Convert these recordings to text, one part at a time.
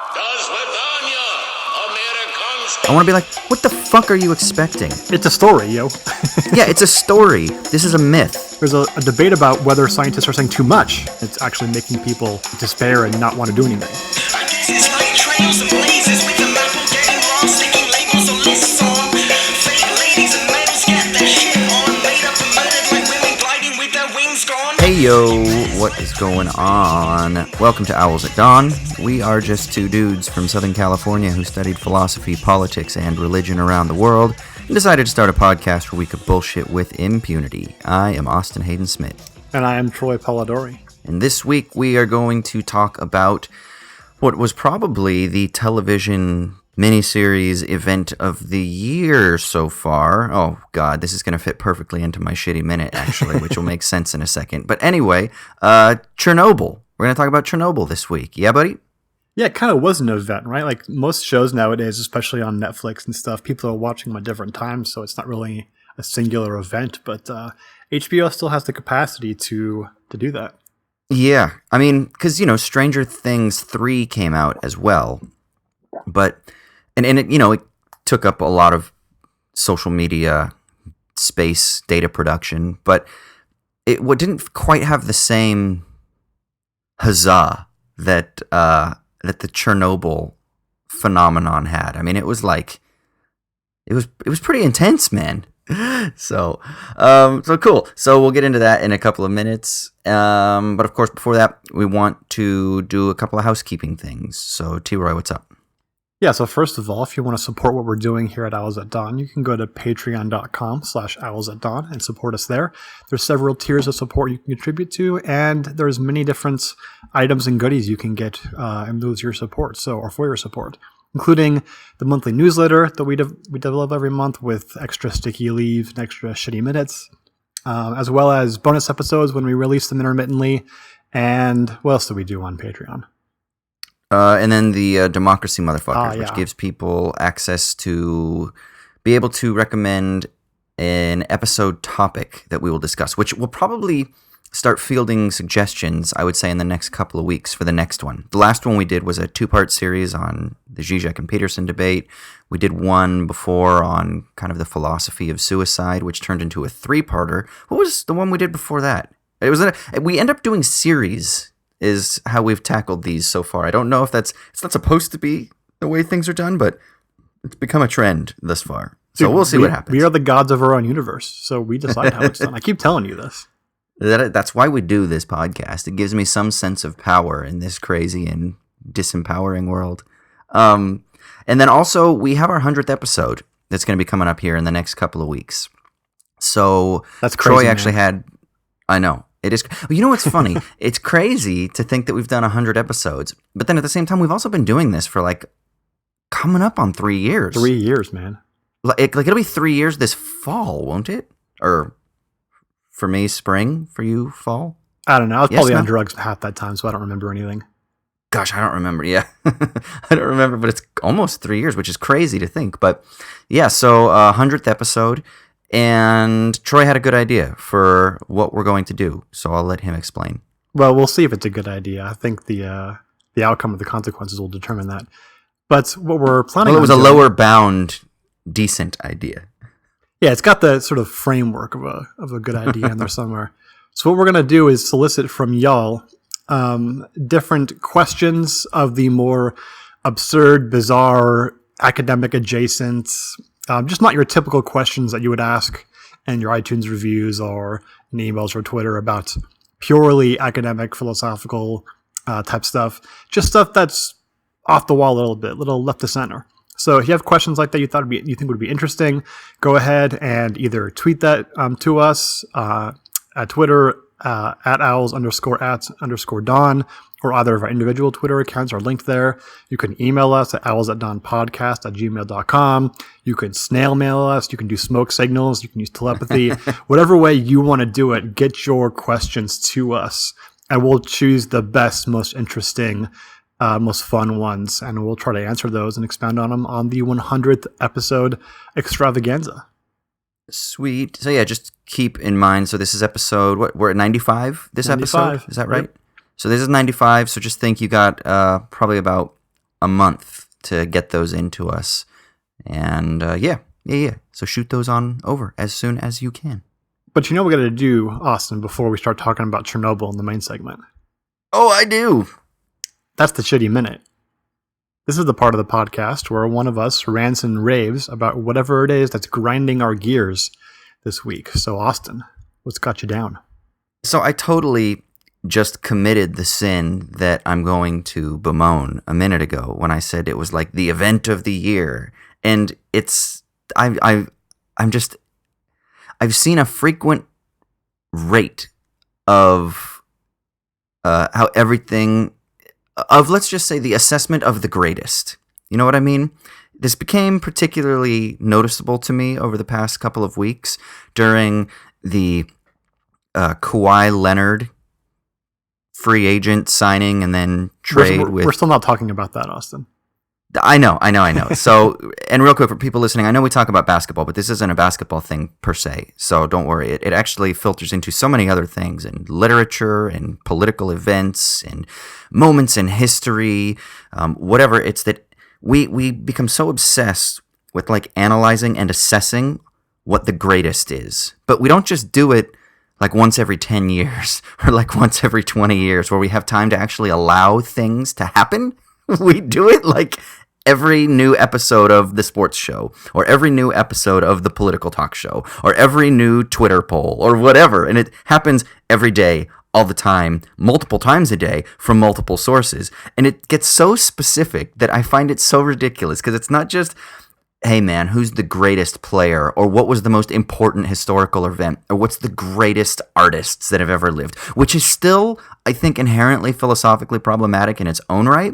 I want to be like, what the fuck are you expecting? It's a story, yo. Yeah, it's a story. This is a myth. There's a debate about whether scientists are saying too much. It's actually making people despair and not want to do anything. Hey yo, what is going on? Welcome to Owls at Dawn. We are just two dudes from Southern California who studied philosophy, politics, and religion around the world and decided to start a podcast where we could bullshit with impunity. I am Austin Hayden Smith. And I am Troy Polidori. And this week we are going to talk about what was probably the television miniseries event of the year so far. Oh, God, this is going to fit perfectly into my shitty minute, actually, which will make sense in a second. But anyway, Chernobyl. We're going to talk about Chernobyl this week. Yeah, buddy? Yeah, it kind of was an event, right? Like most shows nowadays, especially on Netflix and stuff, people are watching them at different times, so it's not really a singular event. But HBO still has the capacity to do that. Yeah. I mean, because, Stranger Things 3 came out as well. But... And it took up a lot of social media space, data production, but it didn't quite have the same huzzah that the Chernobyl phenomenon had. I mean, it was pretty intense, man. So cool. So we'll get into that in a couple of minutes. But of course, before that, we want to do a couple of housekeeping things. So T-Roy, what's up? Yeah, so first of all, if you want to support what we're doing here at Owls at Dawn, you can go to patreon.com/Owls at Dawn and support us there. There's several tiers of support you can contribute to, and there's many different items and goodies you can get in lieu of your support, or for your support, including the monthly newsletter that we develop every month with extra sticky leave and extra shitty minutes, as well as bonus episodes when we release them intermittently. And what else do we do on Patreon? And then the Democracy Motherfuckers, yeah. which gives people access to be able to recommend an episode topic that we will discuss, which will probably start fielding suggestions, I would say, in the next couple of weeks for the next one. The last one we did was a 2-part series on the Zizek and Peterson debate. We did one before on kind of the philosophy of suicide, which turned into a 3-parter. What was the one we did before that? We end up doing series is how we've tackled these so far. I don't know if it's not supposed to be the way things are done, but it's become a trend thus far. So Dude, we'll see what happens. We are the gods of our own universe, so we decide how it's done. I keep telling you this. That's why we do this podcast. It gives me some sense of power in this crazy and disempowering world. And then also, we have our 100th episode that's going to be coming up here in the next couple of weeks. So that's crazy, Troy actually I know. It is. Well, you know what's funny? It's crazy to think that we've done 100 episodes, but then at the same time, we've also been doing this for coming up on 3 years. 3 years, man. It'll be 3 years this fall, won't it? Or for me, spring. For you, fall. I don't know. I was probably on drugs half that time, so I don't remember anything. Gosh, I don't remember. Yeah, I don't remember, but it's almost 3 years, which is crazy to think. But yeah, so 100th episode. And Troy had a good idea for what we're going to do, so I'll let him explain. Well, we'll see if it's a good idea. I think the outcome of the consequences will determine that. But what we're planning it was a lower bound, decent idea. Yeah, it's got the sort of framework of a good idea in there somewhere. So what we're going to do is solicit from y'all different questions of the more absurd, bizarre, academic adjacent, just not your typical questions that you would ask in your iTunes reviews or in emails or Twitter about purely academic, philosophical type stuff. Just stuff that's off the wall a little left to center. So if you have questions like that you think would be interesting, go ahead and either tweet that to us at Twitter at owls_at_dawn, or either of our individual Twitter accounts are linked there. You can email us at owlsatdawnpodcast@gmail.com. You can snail mail us. You can do smoke signals. You can use telepathy. Whatever way you want to do it, get your questions to us, and we'll choose the best, most interesting, most fun ones, and we'll try to answer those and expound on them on the 100th episode extravaganza. Sweet. So yeah, just keep in mind, so this is episode, we're at 95 this 95. episode? Is that right? Yep. So this is 95, so just think you got probably about a month to get those into us. And yeah. So shoot those on over as soon as you can. But you know what we got to do, Austin, before we start talking about Chernobyl in the main segment? Oh, I do. That's the Shitty Minute. This is the part of the podcast where one of us rants and raves about whatever it is that's grinding our gears this week. So, Austin, what's got you down? So I totally just committed the sin that I'm going to bemoan a minute ago when I said it was like the event of the year. And I've seen a frequent rate of how everything of, let's just say, the assessment of the greatest. You know what I mean? This became particularly noticeable to me over the past couple of weeks during the Kawhi Leonard free agent signing and then trade with... We're still not talking about that, Austin. I know. So, and real quick for people listening, I know we talk about basketball, but this isn't a basketball thing per se. So don't worry. It actually filters into so many other things, and literature and political events and moments in history, whatever. It's that we become so obsessed with like analyzing and assessing what the greatest is. But we don't just do it like once every 10 years or like once every 20 years where we have time to actually allow things to happen. We do it like every new episode of the sports show, or every new episode of the political talk show, or every new Twitter poll, or whatever. And it happens every day, all the time, multiple times a day from multiple sources. And it gets so specific that I find it so ridiculous, because it's not just, hey man, who's the greatest player, or what was the most important historical event, or what's the greatest artists that have ever lived, which is still, I think, inherently philosophically problematic in its own right.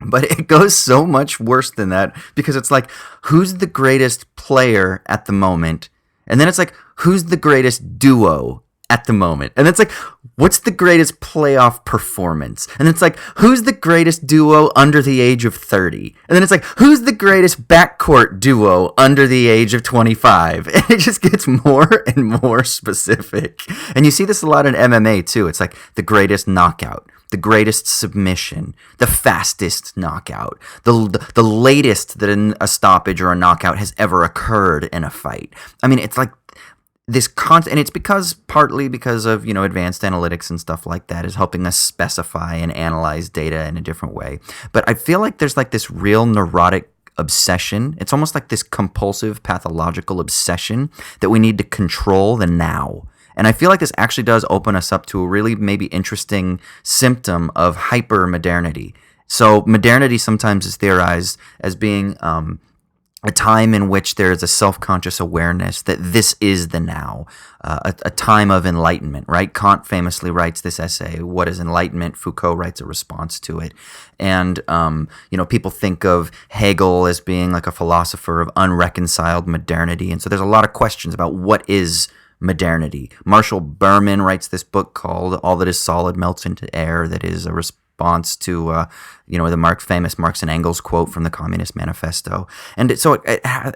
But it goes so much worse than that, because it's like, who's the greatest player at the moment? And then it's like, who's the greatest duo at the moment? And it's like, what's the greatest playoff performance? And it's like, who's the greatest duo under the age of 30? And then it's like, who's the greatest backcourt duo under the age of 25? And it just gets more and more specific. And you see this a lot in MMA too. It's like the greatest knockout, the greatest submission, the fastest knockout, the latest that a stoppage or a knockout has ever occurred in a fight. I mean, it's like this and it's partly because of, advanced analytics and stuff like that is helping us specify and analyze data in a different way. But I feel like there's like this real neurotic obsession. It's almost like this compulsive pathological obsession that we need to control the now. And I feel like this actually does open us up to a really maybe interesting symptom of hyper-modernity. So modernity sometimes is theorized as being a time in which there is a self-conscious awareness that this is the now, a time of enlightenment, right? Kant famously writes this essay, What is Enlightenment? Foucault writes a response to it. And, people think of Hegel as being like a philosopher of unreconciled modernity. And so there's a lot of questions about what is modernity. Marshall Berman writes this book called All That Is Solid Melts into Air, that is a response to the famous Marx and Engels quote from the Communist Manifesto. And so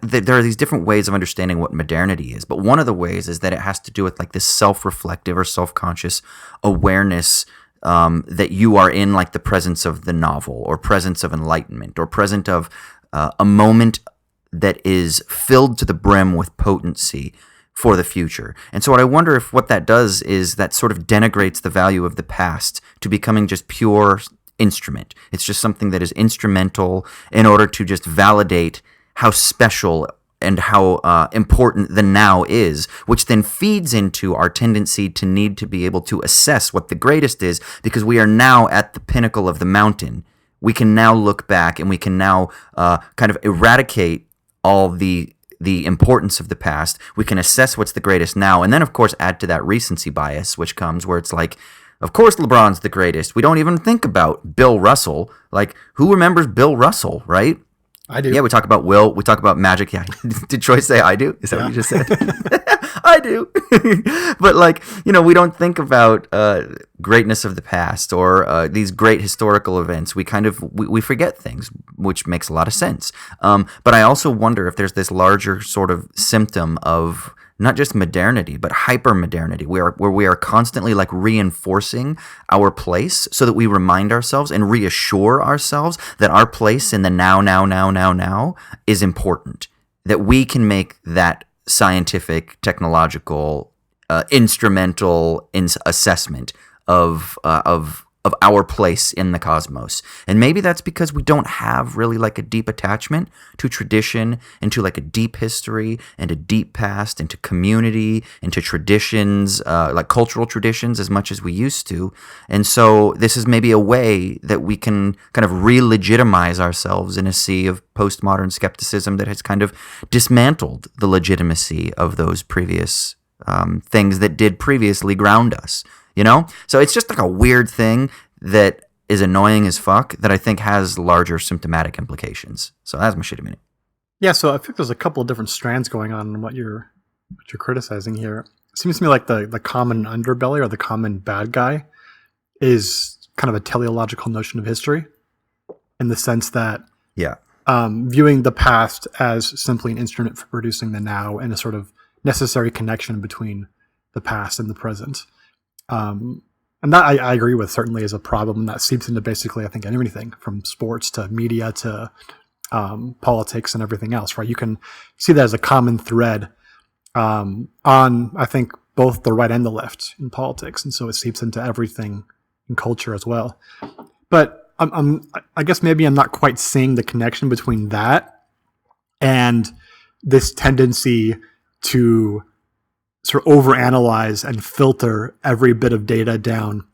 there are these different ways of understanding what modernity is, but one of the ways is that it has to do with like this self-reflective or self-conscious awareness that you are in like the presence of the novel, or presence of enlightenment, or present of a moment that is filled to the brim with potency for the future. And so what I wonder if what that does is that sort of denigrates the value of the past to becoming just pure instrument. It's just something that is instrumental in order to just validate how special and how important the now is, which then feeds into our tendency to need to be able to assess what the greatest is, because we are now at the pinnacle of the mountain. We can now look back and we can now kind of eradicate all the importance of the past. We can assess what's the greatest now, and then of course add to that recency bias, which comes where it's like, of course LeBron's the greatest. We don't even think about Bill Russell. Like, who remembers Bill Russell, right? I do. Yeah, we talk about Will. We talk about Magic. Yeah. Did Troy say I do? Is that what you just said? I do. But we don't think about greatness of the past or these great historical events. We forget things, which makes a lot of sense. But I also wonder if there's this larger sort of symptom of not just modernity, but hyper-modernity, where we are constantly like reinforcing our place so that we remind ourselves and reassure ourselves that our place in the now is important, that we can make that scientific, technological, instrumental assessment of our place in the cosmos. And maybe that's because we don't have really like a deep attachment to tradition and to like a deep history and a deep past and to community and to traditions, like cultural traditions as much as we used to. And so this is maybe a way that we can kind of re-legitimize ourselves in a sea of postmodern skepticism that has kind of dismantled the legitimacy of those previous things that did previously ground us. You know? So it's just like a weird thing that is annoying as fuck that I think has larger symptomatic implications. So that's my shitty minute. Yeah, so I think there's a couple of different strands going on in what you're criticizing here. It seems to me like the common underbelly or the common bad guy is kind of a teleological notion of history in the sense that viewing the past as simply an instrument for producing the now and a sort of necessary connection between the past and the present. And that I agree with certainly is a problem, and that seeps into basically, I think, anything from sports to media to politics and everything else, right? You can see that as a common thread on, I think, both the right and the left in politics, and so it seeps into everything in culture as well. But I guess maybe I'm not quite seeing the connection between that and this tendency to sort of overanalyze and filter every bit of data down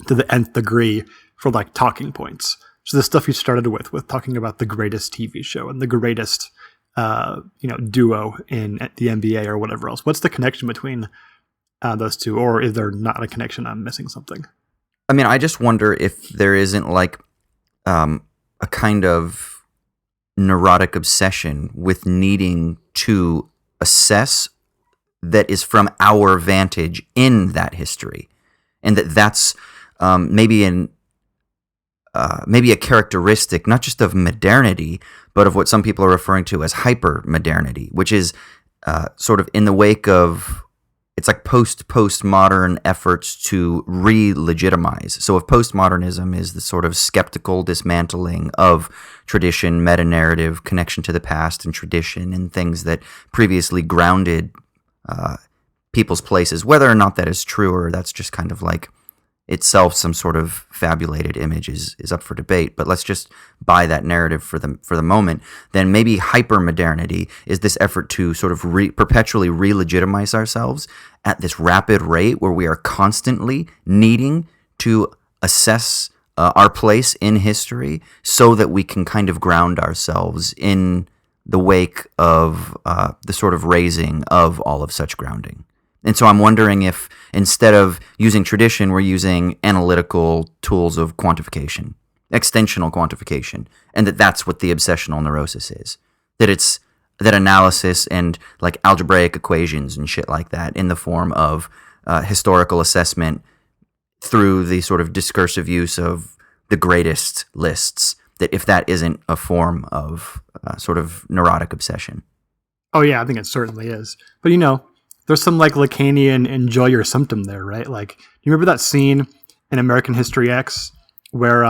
to the nth degree for like talking points. So the stuff you started with talking about the greatest TV show and the greatest, duo in the NBA or whatever else. What's the connection between those two, or is there not a connection? I'm missing something. I mean, I just wonder if there isn't like a kind of neurotic obsession with needing to assess that is from our vantage in that history, and that's maybe a characteristic not just of modernity, but of what some people are referring to as hyper-modernity, which is sort of in the wake of, it's like postmodern efforts to re-legitimize. So if postmodernism is the sort of skeptical dismantling of tradition, meta-narrative, connection to the past and tradition and things that previously grounded people's places, whether or not that is true or that's just kind of like itself some sort of fabulated image is up for debate, but let's just buy that narrative for the moment. Then maybe hypermodernity is this effort to sort of perpetually re-legitimize ourselves at this rapid rate where we are constantly needing to assess our place in history so that we can kind of ground ourselves in the wake of the sort of raising of all of such grounding. And so I'm wondering if instead of using tradition, we're using analytical tools of quantification, extensional quantification, and that's what the obsessional neurosis is. That analysis and like algebraic equations and shit like that in the form of historical assessment through the sort of discursive use of the greatest lists, that if that isn't a form of sort of neurotic obsession. Oh yeah, I think it certainly is. But there's some like Lacanian enjoy your symptom there, right? Like, you remember that scene in American History X where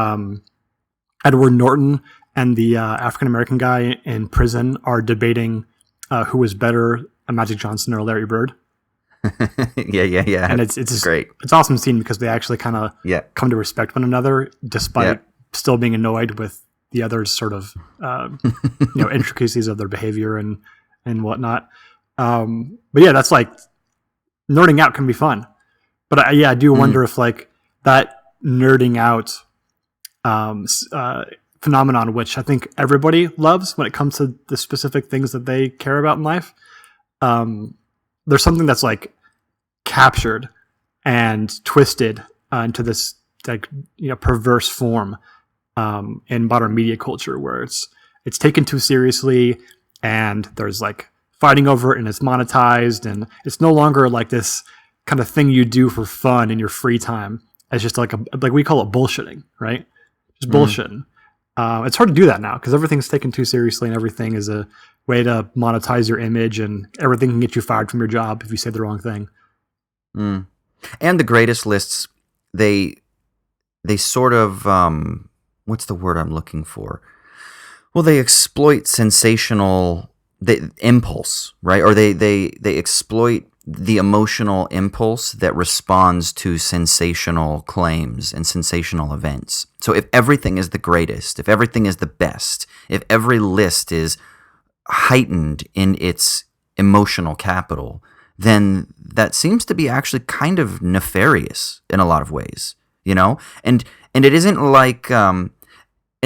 Edward Norton and the African-American guy in prison are debating who was better, Magic Johnson or Larry Bird? Yeah. And it's great. It's an awesome scene because they actually kind of come to respect one another despite still being annoyed with the other's sort of intricacies of their behavior and whatnot. But yeah, that's like nerding out can be fun, but I do wonder if like that nerding out phenomenon, which I think everybody loves when it comes to the specific things that they care about in life. There's something that's like captured and twisted into this like perverse form in modern media culture where it's taken too seriously and there's like fighting over it and it's monetized and it's no longer like this kind of thing you do for fun in your free time. It's just like we call it bullshitting, right? Just bullshitting. It's hard to do that now because everything's taken too seriously and everything is a way to monetize your image, and everything can get you fired from your job if you say the wrong thing. Mm. And the greatest lists, they sort of what's the word I'm looking for? Well, they exploit impulse, right? Or they exploit the emotional impulse that responds to sensational claims and sensational events. So if everything is the greatest, if everything is the best, if every list is heightened in its emotional capital, then that seems to be actually kind of nefarious in a lot of ways, you know? And it isn't like and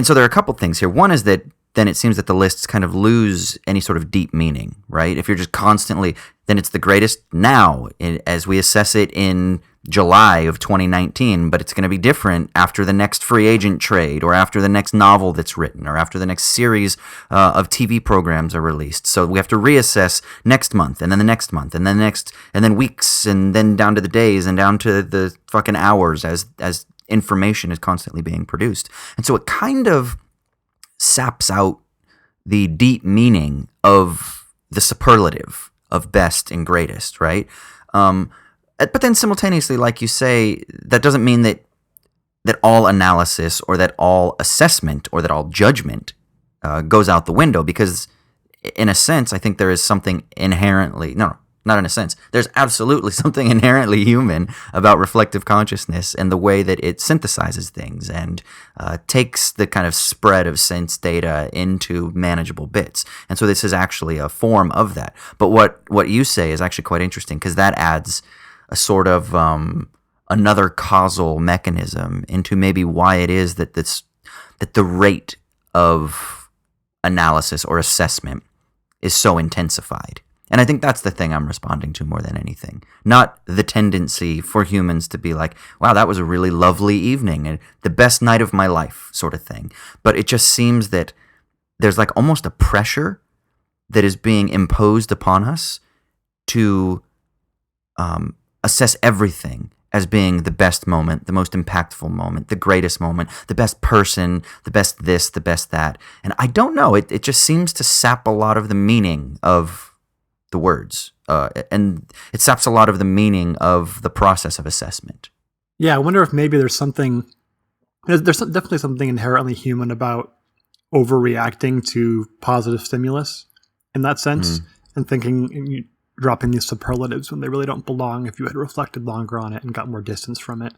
so there are a couple things here. One is that then it seems that the lists kind of lose any sort of deep meaning, right? If you're just constantly, then it's the greatest now as we assess it in July of 2019, but it's going to be different after the next free agent trade or after the next novel that's written or after the next series of TV programs are released. So we have to reassess next month and then the next month and then next and then weeks and then down to the days and down to the fucking hours as information is constantly being produced. And so it kind of saps out the deep meaning of the superlative of best and greatest, right? But then simultaneously, like you say, that doesn't mean that all analysis or that all assessment or that all judgment goes out the window, because in a sense, I think there is something inherently, no, not in a sense, there's absolutely something inherently human about reflective consciousness and the way that it synthesizes things and takes the kind of spread of sense data into manageable bits. And so this is actually a form of that. But what you say is actually quite interesting, because that adds a sort of another causal mechanism into maybe why it is that the rate of analysis or assessment is so intensified. And I think that's the thing I'm responding to more than anything. Not the tendency for humans to be like, wow, that was a really lovely evening and the best night of my life sort of thing. But it just seems that there's like almost a pressure that is being imposed upon us to assess everything as being the best moment, the most impactful moment, the greatest moment, the best person, the best this, the best that. And I don't know, it just seems to sap a lot of the meaning of the words, and it saps a lot of the meaning of the process of assessment. Yeah, I wonder if maybe there's definitely something inherently human about overreacting to positive stimulus in that sense, and thinking, dropping these superlatives when they really don't belong if you had reflected longer on it and got more distance from it.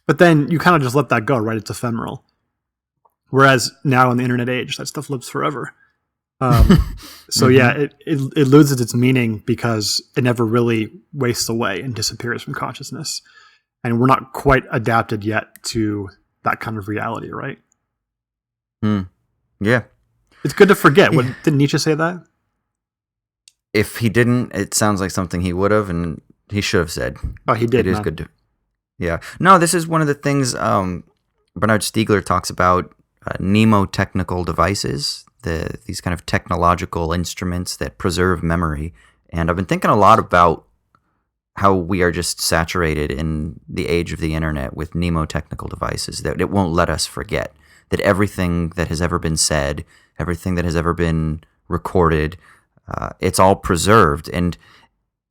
But then you kind of just let that go, right? It's ephemeral. Whereas now in the internet age, that stuff lives forever. So yeah, it loses its meaning because it never really wastes away and disappears from consciousness. And we're not quite adapted yet to that kind of reality, right? Yeah. It's good to forget. Didn't Nietzsche say that? If he didn't, it sounds like something he would have, and he should have said. Oh, he did. It is good to. Yeah. No, this is one of the things Bernard Stiegler talks about, mnemotechnical devices, these kind of technological instruments that preserve memory. And I've been thinking a lot about how we are just saturated in the age of the internet with mnemotechnical devices that it won't let us forget, that everything that has ever been said, everything that has ever been recorded, it's all preserved. And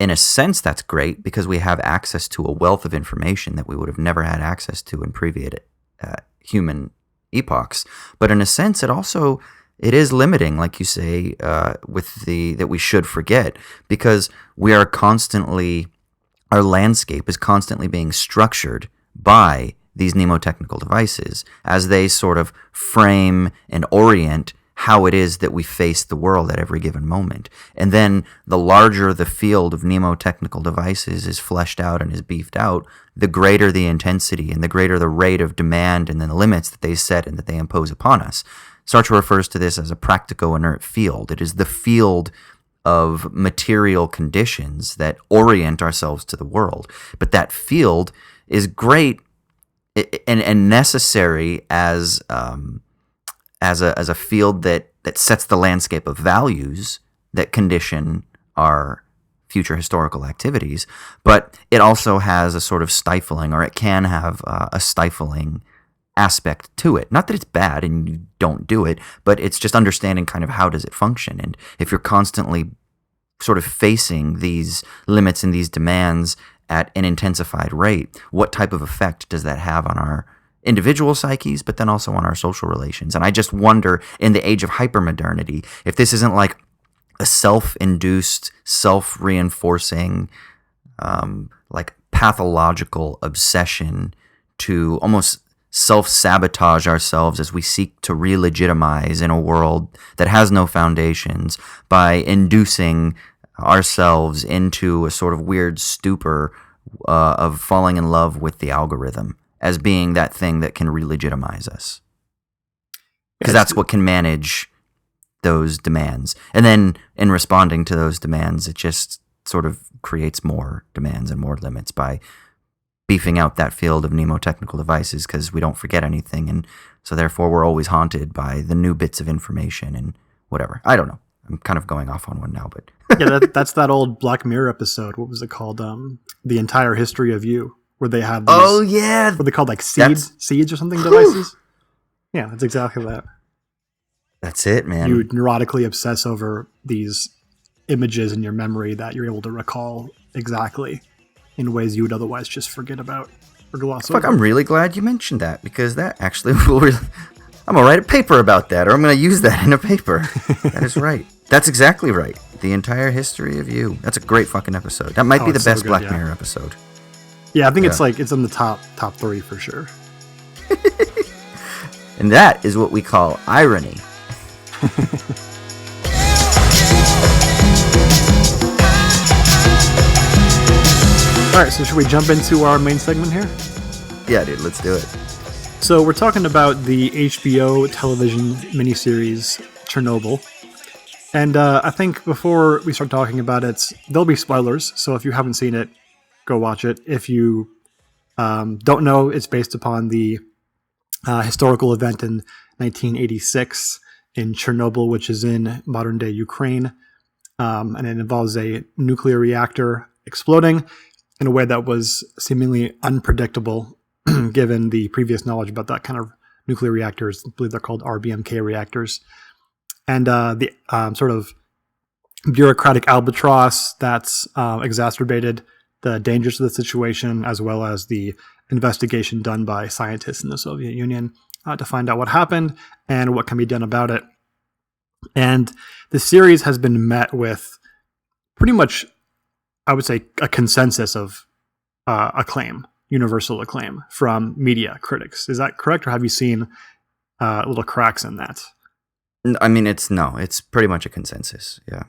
in a sense, that's great because we have access to a wealth of information that we would have never had access to in previous human epochs. But in a sense, it is limiting, like you say, that we should forget, because we are constantly, our landscape is constantly being structured by these mnemotechnical devices as they sort of frame and orient how it is that we face the world at every given moment. And then the larger the field of mnemotechnical devices is fleshed out and is beefed out, the greater the intensity and the greater the rate of demand and the limits that they set and that they impose upon us. Sartre refers to this as a practico-inert field. It is the field of material conditions that orient ourselves to the world. But that field is great and necessary as a field that sets the landscape of values that condition our future historical activities. But it also has a sort of stifling, or it can have a stifling aspect to it. Not that it's bad and you don't do it, but it's just understanding kind of how does it function. And if you're constantly sort of facing these limits and these demands at an intensified rate, what type of effect does that have on our individual psyches, but then also on our social relations? And I just wonder, in the age of hypermodernity, if this isn't like a self-induced, self-reinforcing, like pathological obsession to almost self-sabotage ourselves as we seek to re-legitimize in a world that has no foundations by inducing ourselves into a sort of weird stupor of falling in love with the algorithm as being that thing that can re-legitimize us. Because that's what can manage those demands. And then in responding to those demands, it just sort of creates more demands and more limits by beefing out that field of mnemotechnical devices, because we don't forget anything, and so therefore we're always haunted by the new bits of information and whatever. I don't know. I'm kind of going off on one now, but yeah, that's that old Black Mirror episode. What was it called? The Entire History of You, where they have these, oh yeah, what they called, like seeds or something devices. Yeah, that's exactly that. That's it, man. You neurotically obsess over these images in your memory that you're able to recall exactly in ways you would otherwise just forget about or gloss over. I'm really glad you mentioned that, because that actually will I'm going to write a paper about that, or I'm going to use that in a paper. That is right. That's exactly right. The Entire History of You. That's a great fucking episode. That might be the best Black Mirror episode. Yeah, I think it's in the top 3 for sure. And that is what we call irony. All right, so should we jump into our main segment here? Yeah, dude, let's do it. So we're talking about the HBO television miniseries Chernobyl. And I think before we start talking about it, there'll be spoilers. So if you haven't seen it, go watch it. If you don't know, it's based upon the historical event in 1986 in Chernobyl, which is in modern-day Ukraine. And it involves a nuclear reactor exploding in a way that was seemingly unpredictable, given the previous knowledge about that kind of nuclear reactors. I believe they're called RBMK reactors. And the sort of bureaucratic albatross that's exacerbated the dangers of the situation, as well as the investigation done by scientists in the Soviet Union to find out what happened and what can be done about it. And the series has been met with pretty much, I would say, a consensus of acclaim, universal acclaim from media critics. Is that correct, or have you seen little cracks in that? I mean, it's pretty much a consensus. Yeah.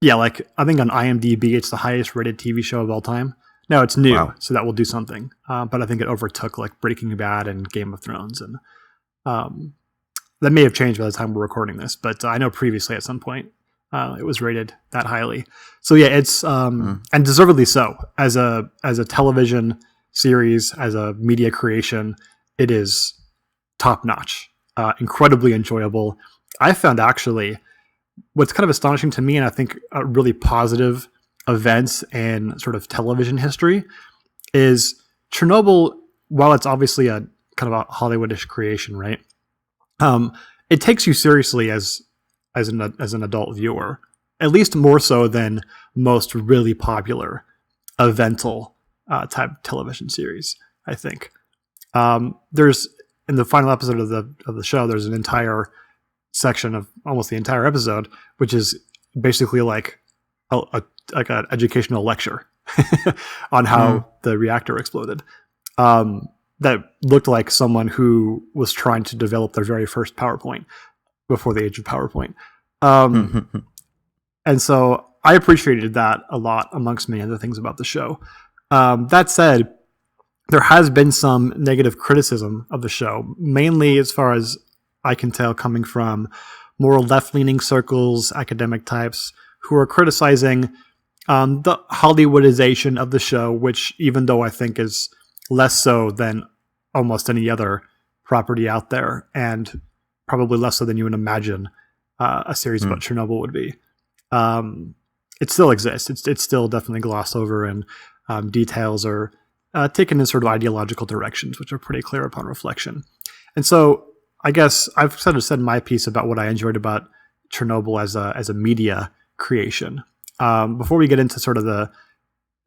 Yeah, like I think on IMDb, it's the highest rated TV show of all time. No, it's new, so that will do something. But I think it overtook like Breaking Bad and Game of Thrones, and that may have changed by the time we're recording this. But I know previously at some point it was rated that highly. So yeah, it's and deservedly so. As a television series, as a media creation, it is top notch, incredibly enjoyable. I found actually what's kind of astonishing to me, and I think a really positive events in sort of television history, is Chernobyl, while it's obviously a kind of a Hollywoodish creation, right? It takes you seriously as an adult viewer, at least more so than most really popular evental type television series, I think. There's, in the final episode of the show, there's an entire section of almost the entire episode, which is basically like an educational lecture on how the reactor exploded. That looked like someone who was trying to develop their very first PowerPoint before the age of PowerPoint. And so I appreciated that a lot, amongst many other things about the show. That said, there has been some negative criticism of the show, mainly as far as I can tell coming from more left-leaning circles, academic types, who are criticizing the Hollywoodization of the show, which, even though I think is less so than almost any other property out there, and probably less so than you would imagine a series about Chernobyl would be. It still exists. It's still definitely glossed over, and details are taken in sort of ideological directions, which are pretty clear upon reflection. And so I guess I've sort of said my piece about what I enjoyed about Chernobyl as a media creation. Before we get into sort of the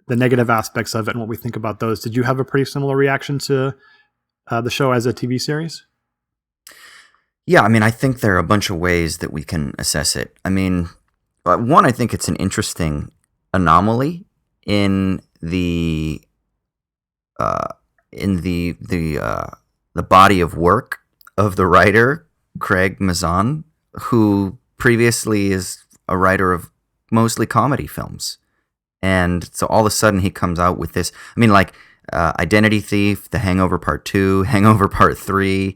negative aspects of it and what we think about those, did you have a pretty similar reaction to the show as a TV series? Yeah, I mean, I think there are a bunch of ways that we can assess it. I mean, one, I think it's an interesting anomaly in the the body of work of the writer Craig Mazin, who previously is a writer of mostly comedy films. And so all of a sudden he comes out with this. I mean, like Identity Thief, The Hangover Part 2, Hangover Part 3.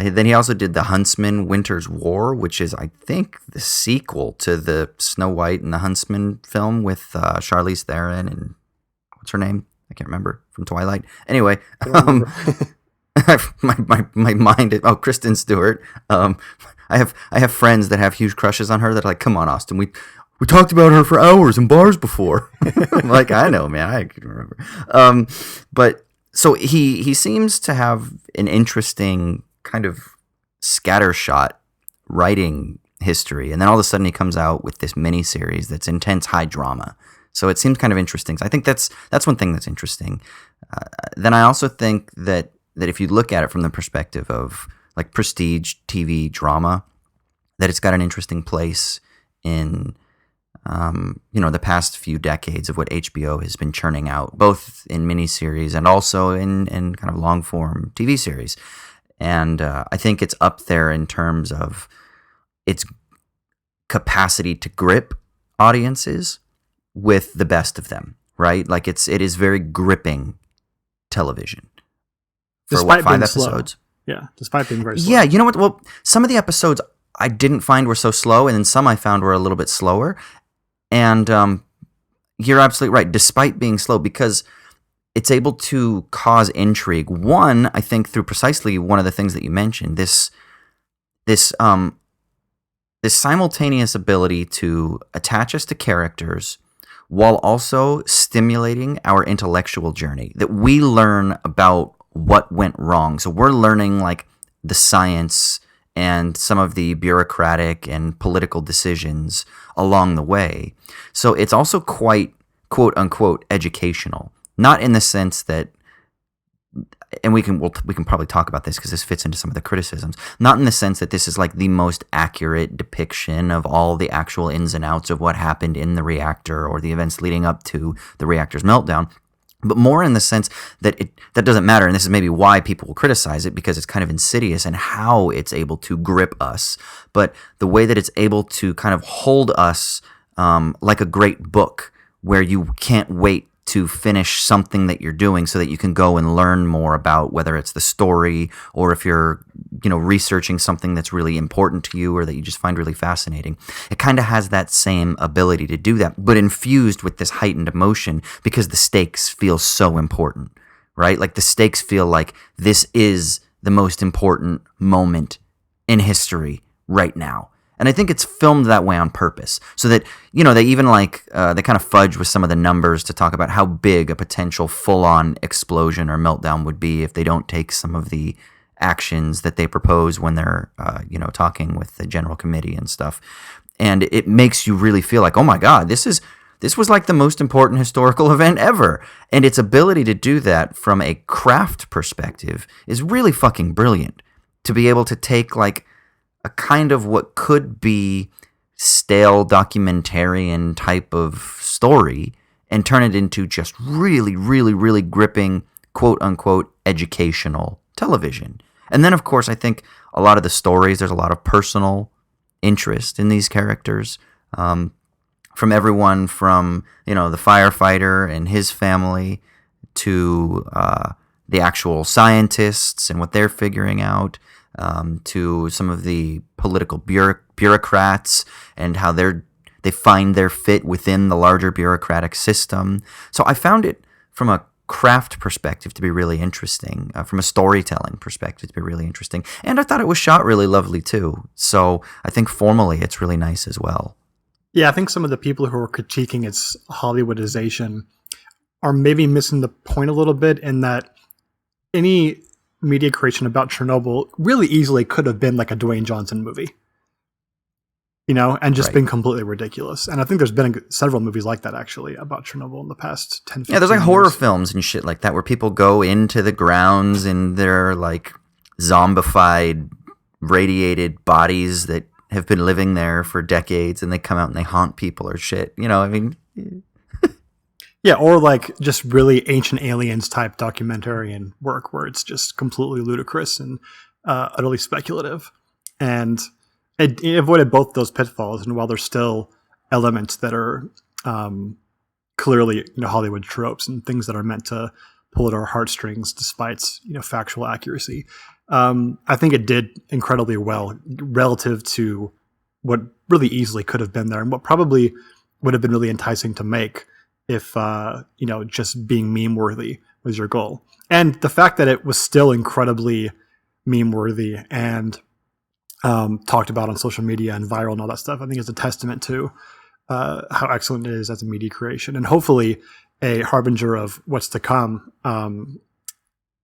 Then he also did The Huntsman, Winter's War, which is, I think, the sequel to the Snow White and the Huntsman film with Charlize Theron and what's her name? I can't remember, from Twilight. Anyway, my mind is, Kristen Stewart. I have friends that have huge crushes on her that are like, come on, Austin, we talked about her for hours in bars before. I'm like, I know, man, I can remember. But so he seems to have an interesting kind of scattershot writing history, and then all of a sudden he comes out with this miniseries that's intense high drama. So it seems kind of interesting. So I think that's one thing that's interesting. Then I also think that if you look at it from the perspective of like prestige TV drama, that it's got an interesting place in the past few decades of what HBO has been churning out, both in miniseries and also in kind of long form TV series. And I think it's up there in terms of its capacity to grip audiences with the best of them, right? Like it is very gripping television. For Despite 5 being episodes? Slow. Yeah, despite being very slow. Yeah, you know what? Well, some of the episodes I didn't find were so slow, and then some I found were a little bit slower. And you're absolutely right, despite being slow, because it's able to cause intrigue. One, I think, through precisely one of the things that you mentioned, this simultaneous ability to attach us to characters while also stimulating our intellectual journey, that we learn about what went wrong. So we're learning like the science and some of the bureaucratic and political decisions along the way. So it's also quite, quote unquote, educational. Not in the sense that, and we can probably talk about this because this fits into some of the criticisms, not in the sense that this is like the most accurate depiction of all the actual ins and outs of what happened in the reactor or the events leading up to the reactor's meltdown, but more in the sense that that doesn't matter, and this is maybe why people will criticize it, because it's kind of insidious in how it's able to grip us, but the way that it's able to kind of hold us like a great book where you can't wait to finish something that you're doing so that you can go and learn more about whether it's the story or if you're, researching something that's really important to you or that you just find really fascinating. It kind of has that same ability to do that, but infused with this heightened emotion because the stakes feel so important, right? Like the stakes feel like this is the most important moment in history right now. And I think it's filmed that way on purpose so that, they even they kind of fudge with some of the numbers to talk about how big a potential full-on explosion or meltdown would be if they don't take some of the actions that they propose when they're, talking with the general committee and stuff. And it makes you really feel like, oh my God, this was like the most important historical event ever. And its ability to do that from a craft perspective is really fucking brilliant. To be able to take like a kind of what could be stale documentarian type of story and turn it into just really, really, really gripping, quote unquote, educational television. And then, of course, I think a lot of the stories, there's a lot of personal interest in these characters, from everyone from, the firefighter and his family to the actual scientists and what they're figuring out, to some of the political bureaucrats and how they find their fit within the larger bureaucratic system. So I found it from a craft perspective to be really interesting, from a storytelling perspective to be really interesting. And I thought it was shot really lovely too. So I think formally it's really nice as well. Yeah, I think some of the people who are critiquing its Hollywoodization are maybe missing the point a little bit in that any media creation about Chernobyl really easily could have been like a Dwayne Johnson movie, and just been completely ridiculous. And I think there's been several movies like that, actually, about Chernobyl in the past 10, 15 Yeah, there's like years. horror films and shit like that where people go into the grounds and they're like zombified, radiated bodies that have been living there for decades, and they come out and they haunt people or shit. I mean... Yeah, or like just really Ancient Aliens type documentarian work where it's just completely ludicrous and utterly speculative. And it avoided both those pitfalls. And while there's still elements that are clearly Hollywood tropes and things that are meant to pull at our heartstrings despite factual accuracy, I think it did incredibly well relative to what really easily could have been there and what probably would have been really enticing to make if just being meme worthy was your goal. And the fact that it was still incredibly meme worthy and talked about on social media and viral and all that stuff, I think is a testament to how excellent it is as a media creation, and hopefully a harbinger of what's to come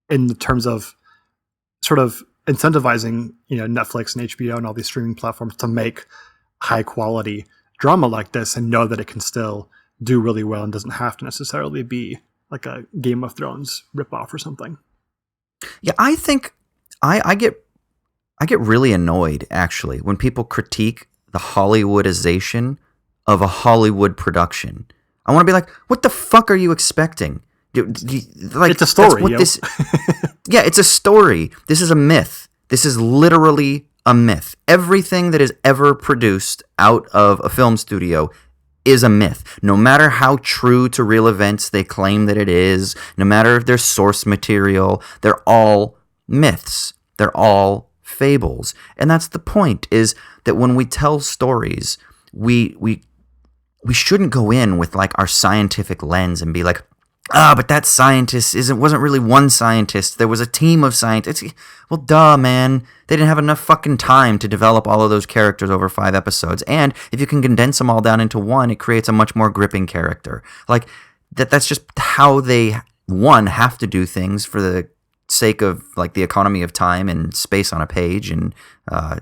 in terms of sort of incentivizing Netflix and HBO and all these streaming platforms to make high quality drama like this and know that it can still do really well and doesn't have to necessarily be like a Game of Thrones ripoff or something. Yeah, I think I get really annoyed actually when people critique the Hollywoodization of a Hollywood production. I want to be like, what the fuck are you expecting? Like, it's a story. Yeah, it's a story. This is a myth. This is literally a myth. Everything that is ever produced out of a film studio is a myth. No matter how true to real events they claim that it is, no matter if their source material, they're all myths. They're all fables. And that's the point, is that when we tell stories, we shouldn't go in with like our scientific lens and be like, but that scientist wasn't really one scientist. There was a team of scientists. Well, duh, man. They didn't have enough fucking time to develop all of those characters over 5 episodes. And if you can condense them all down into one, it creates a much more gripping character. Like, that's just how they, have to do things for the sake of like the economy of time and space on a page and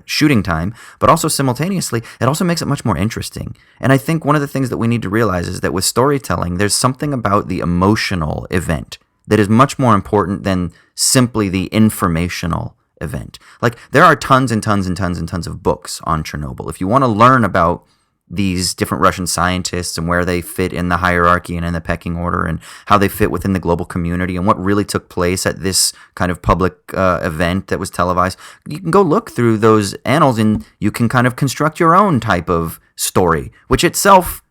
shooting time, but also simultaneously it also makes it much more interesting. And I think one of the things that we need to realize is that with storytelling, there's something about the emotional event that is much more important than simply the informational event. Like, there are tons and tons and tons and tons of books on Chernobyl. If you want to learn about these different Russian scientists and where they fit in the hierarchy and in the pecking order and how they fit within the global community and what really took place at this kind of public event that was televised, you can go look through those annals and you can kind of construct your own type of story, which itself,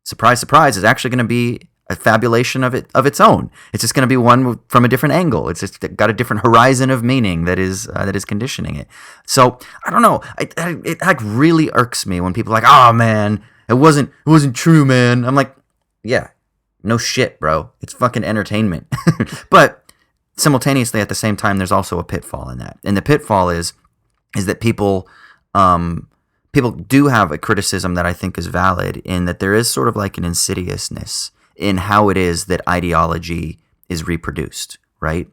surprise, surprise, is actually going to be a fabulation of its own. It's just going to be one from a different angle. It's just got a different horizon of meaning that is conditioning it. So I don't know. It like really irks me when people are like, "Oh man, it wasn't true, man." I'm like, yeah, no shit, bro. It's fucking entertainment. But simultaneously, at the same time, there's also a pitfall in that, and the pitfall is that people do have a criticism that I think is valid, in that there is sort of like an insidiousness in how it is that ideology is reproduced, right?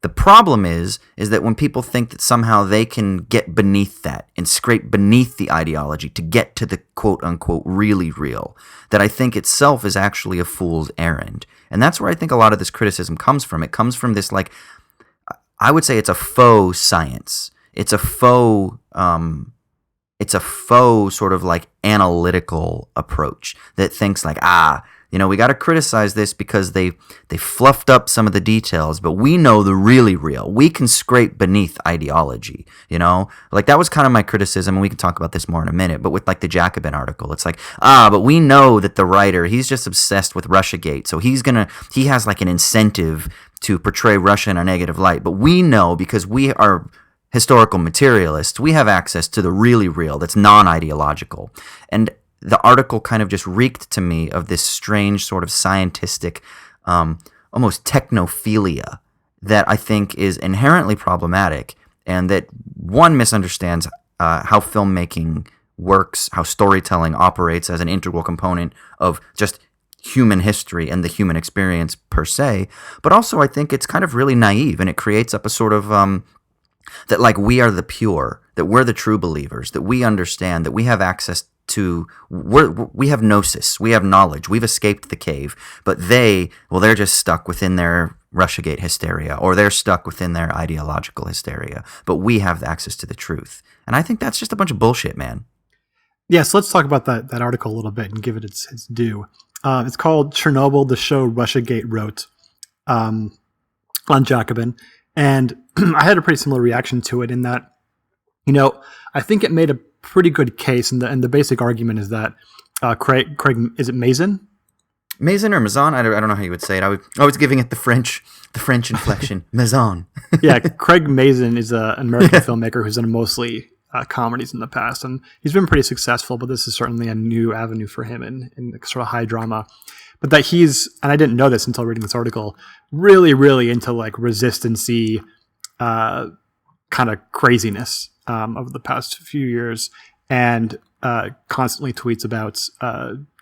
The problem is that when people think that somehow they can get beneath that and scrape beneath the ideology to get to the quote-unquote really real, that I think itself is actually a fool's errand. And that's where I think a lot of this criticism comes from. It comes from this, like, I would say it's a faux science. It's a faux sort of like analytical approach that thinks like, we got to criticize this because they fluffed up some of the details, but we know the really real. We can scrape beneath ideology, Like, that was kind of my criticism, and we can talk about this more in a minute, but with like the Jacobin article, it's like, but we know that the writer, he's just obsessed with Russiagate, so he has like an incentive to portray Russia in a negative light, but we know because we are historical materialists, we have access to the really real that's non-ideological. And the article kind of just reeked to me of this strange sort of scientistic, almost technophilia that I think is inherently problematic, and that one misunderstands how filmmaking works, how storytelling operates as an integral component of just human history and the human experience per se, but also I think it's kind of really naive, and it creates up a sort of that like we are the pure, that we're the true believers, that we understand, that we have access to, we have gnosis, we have knowledge, we've escaped the cave, but they're just stuck within their Russiagate hysteria, or they're stuck within their ideological hysteria, but we have access to the truth. And I think that's just a bunch of bullshit, man. Yeah, so let's talk about that article a little bit and give it its due. It's called Chernobyl, the show Russiagate wrote on Jacobin. And I had a pretty similar reaction to it in that, I think it made a pretty good case. And the basic argument is that Craig, is it Mazin? Mazin or Mazan? I don't know how you would say it. I was giving it the French inflection. Mazan. Yeah, Craig Mazin is an American filmmaker who's done mostly comedies in the past, and he's been pretty successful, but this is certainly a new avenue for him in sort of high drama. But that he's, and I didn't know this until reading this article, really, really into like resistance-y kind of craziness over the past few years, and constantly tweets about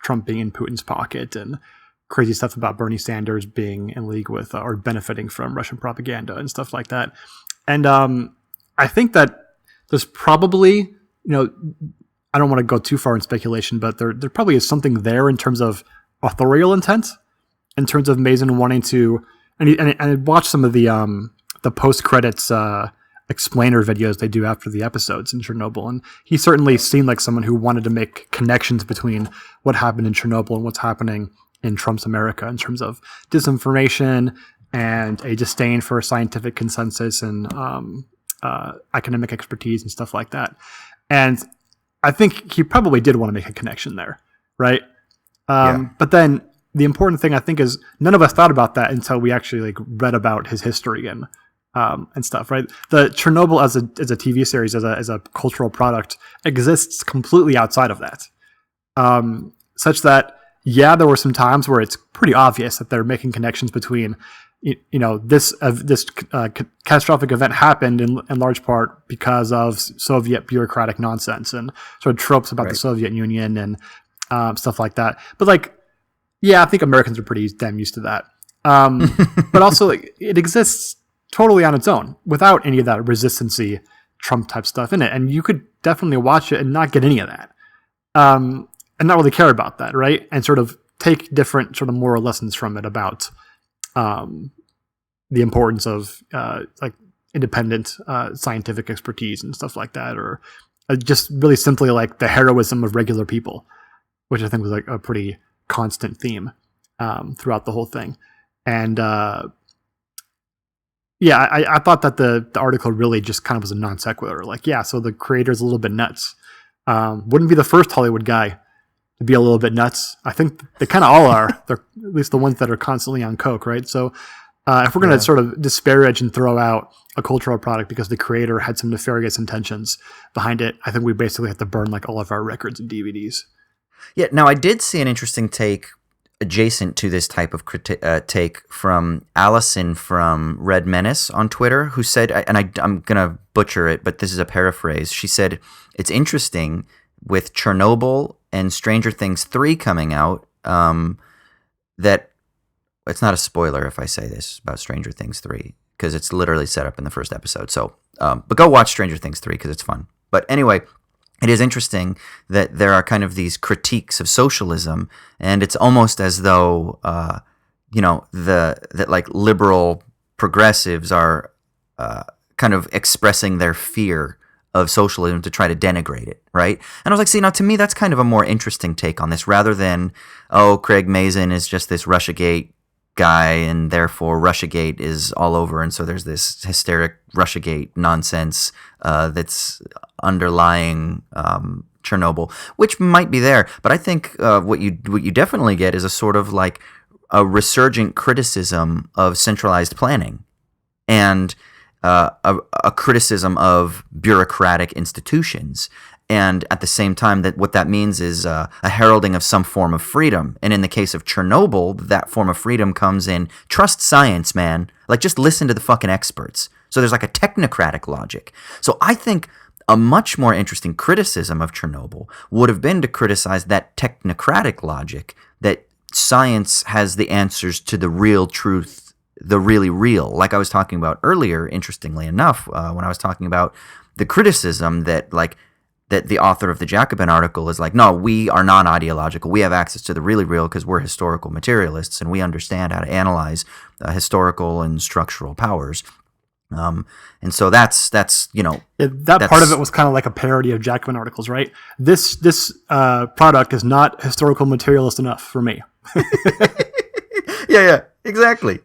Trump being in Putin's pocket and crazy stuff about Bernie Sanders being in league with or benefiting from Russian propaganda and stuff like that. And I think that there's probably, I don't want to go too far in speculation, but there probably is something there in terms of authorial intent, in terms of Mazin wanting to, and I watched some of the post-credits explainer videos they do after the episodes in Chernobyl, and he certainly seemed like someone who wanted to make connections between what happened in Chernobyl and what's happening in Trump's America in terms of disinformation and a disdain for scientific consensus and academic expertise and stuff like that. And I think he probably did want to make a connection there, right? But then the important thing I think is none of us thought about that until we actually like read about his history and stuff, right? The Chernobyl as a TV series, as a cultural product, exists completely outside of that, such that there were some times where it's pretty obvious that they're making connections between, this catastrophic event happened in large part because of Soviet bureaucratic nonsense and sort of tropes about the Soviet Union and stuff like that. But I think Americans are pretty damn used to that. But also, it exists totally on its own without any of that resistance-y Trump type stuff in it, and you could definitely watch it and not get any of that, and not really care about that, right? And sort of take different sort of moral lessons from it about the importance of independent scientific expertise and stuff like that, or just really simply like the heroism of regular people, which I think was like a pretty constant theme throughout the whole thing. And I thought that the article really just kind of was a non sequitur. So the creator's a little bit nuts. Wouldn't be the first Hollywood guy to be a little bit nuts. I think they kind of all are. They're at least the ones that are constantly on coke, right? So if we're going to sort of disparage and throw out a cultural product because the creator had some nefarious intentions behind it, I think we basically have to burn like all of our records and DVDs. Yeah. Now I did see an interesting take adjacent to this type of take from Allison from Red Menace on Twitter, who said, and I'm going to butcher it, but this is a paraphrase. She said, it's interesting with Chernobyl and Stranger Things 3 coming out, that it's not a spoiler if I say this about Stranger Things 3, because it's literally set up in the first episode. So, but go watch Stranger Things 3 because it's fun. But anyway, it is interesting that there are kind of these critiques of socialism, and it's almost as though, that like liberal progressives are kind of expressing their fear of socialism to try to denigrate it, right? And I was like, see, now to me, that's kind of a more interesting take on this, rather than, Craig Mazin is just this Russiagate guy, and therefore Russiagate is all over, and so there's this hysteric Russiagate nonsense that's underlying Chernobyl, which might be there. But I think what you definitely get is a sort of like a resurgent criticism of centralized planning, and a criticism of bureaucratic institutions. And at the same time, that what that means is a heralding of some form of freedom. And in the case of Chernobyl, that form of freedom comes in trust science, man. Like, just listen to the fucking experts. So there's like a technocratic logic. So I think a much more interesting criticism of Chernobyl would have been to criticize that technocratic logic that science has the answers to the real truth, the really real. Like I was talking about earlier, interestingly enough, when I was talking about the criticism that the author of the Jacobin article is like, no, we are non-ideological. We have access to the really real because we're historical materialists and we understand how to analyze historical and structural powers. And so that's that part of it was kind of like a parody of Jacobin articles, right? This product is not historical materialist enough for me. yeah, exactly.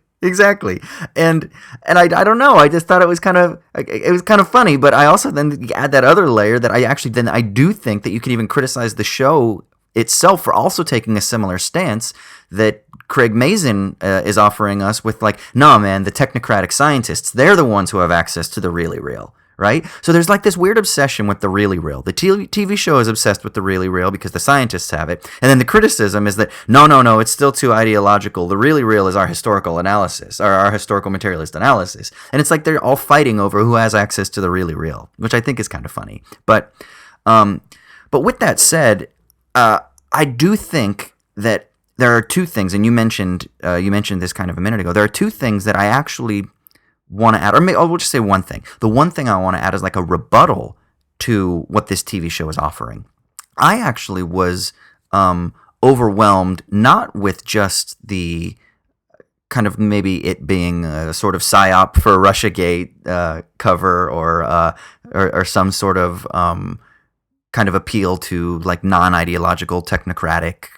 And I don't know. I just thought it was kind of funny. But I also then add that other layer that I do think that you can even criticize the show itself for also taking a similar stance that Craig Mazin is offering us with, like, no, man, the technocratic scientists, they're the ones who have access to the really real, right? So there's like this weird obsession with the really real. The TV show is obsessed with the really real because the scientists have it. And then the criticism is that, no, it's still too ideological. The really real is our historical analysis, or our historical materialist analysis. And it's like they're all fighting over who has access to the really real, which I think is kind of funny. But with that said, I do think that there are two things, and you mentioned this kind of a minute ago. There are two things that I actually want to add, or we'll just say one thing. The one thing I want to add is like a rebuttal to what this TV show is offering. I actually was overwhelmed, not with just the kind of maybe it being a sort of psyop for Russiagate cover or some sort of kind of appeal to like non-ideological technocratic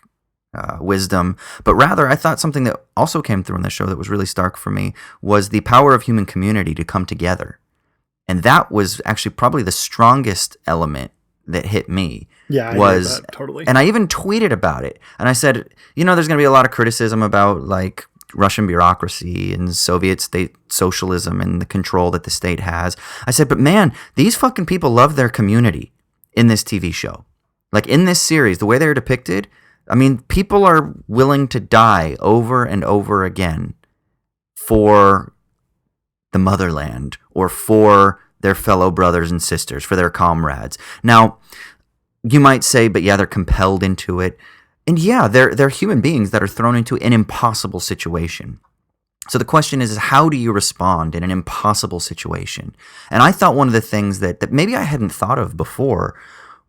wisdom, but rather I thought something that also came through in the show that was really stark for me was the power of human community to come together. And that was actually probably the strongest element that hit me. Yeah, I hear that, totally. And I even tweeted about it. And I said, there's going to be a lot of criticism about like Russian bureaucracy and Soviet state socialism and the control that the state has. I said, but man, these fucking people love their community in this TV show. Like in this series, the way they're depicted, I mean, people are willing to die over and over again for the motherland or for their fellow brothers and sisters, for their comrades. Now, you might say, but yeah, they're compelled into it. And yeah, they're human beings that are thrown into an impossible situation. So the question is how do you respond in an impossible situation? And I thought one of the things that maybe I hadn't thought of before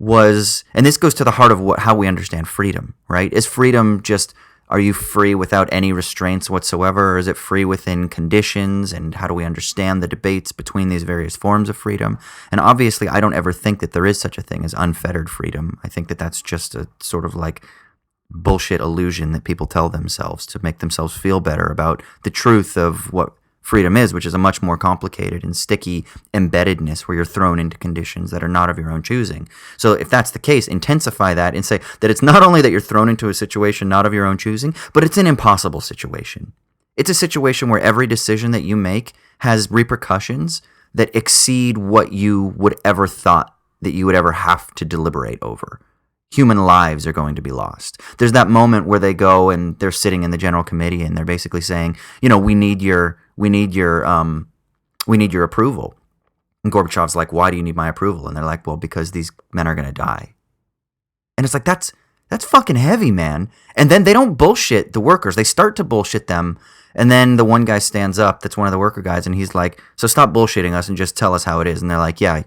was, and this goes to the heart of how we understand freedom, right? Is freedom just, are you free without any restraints whatsoever, or is it free within conditions, and how do we understand the debates between these various forms of freedom? And obviously, I don't ever think that there is such a thing as unfettered freedom. I think that that's just a sort of like bullshit illusion that people tell themselves to make themselves feel better about the truth of what freedom is, which is a much more complicated and sticky embeddedness where you're thrown into conditions that are not of your own choosing. So if that's the case, intensify that and say that it's not only that you're thrown into a situation not of your own choosing, but it's an impossible situation. It's a situation where every decision that you make has repercussions that exceed what you would ever thought that you would ever have to deliberate over. Human lives are going to be lost. There's that moment where they go and they're sitting in the general committee and they're basically saying, we need your approval. And Gorbachev's like, why do you need my approval? And they're like, well, because these men are going to die. And it's like, that's fucking heavy, man. And then they don't bullshit the workers. They start to bullshit them. And then the one guy stands up, that's one of the worker guys, and he's like, so stop bullshitting us and just tell us how it is. And they're like, yeah,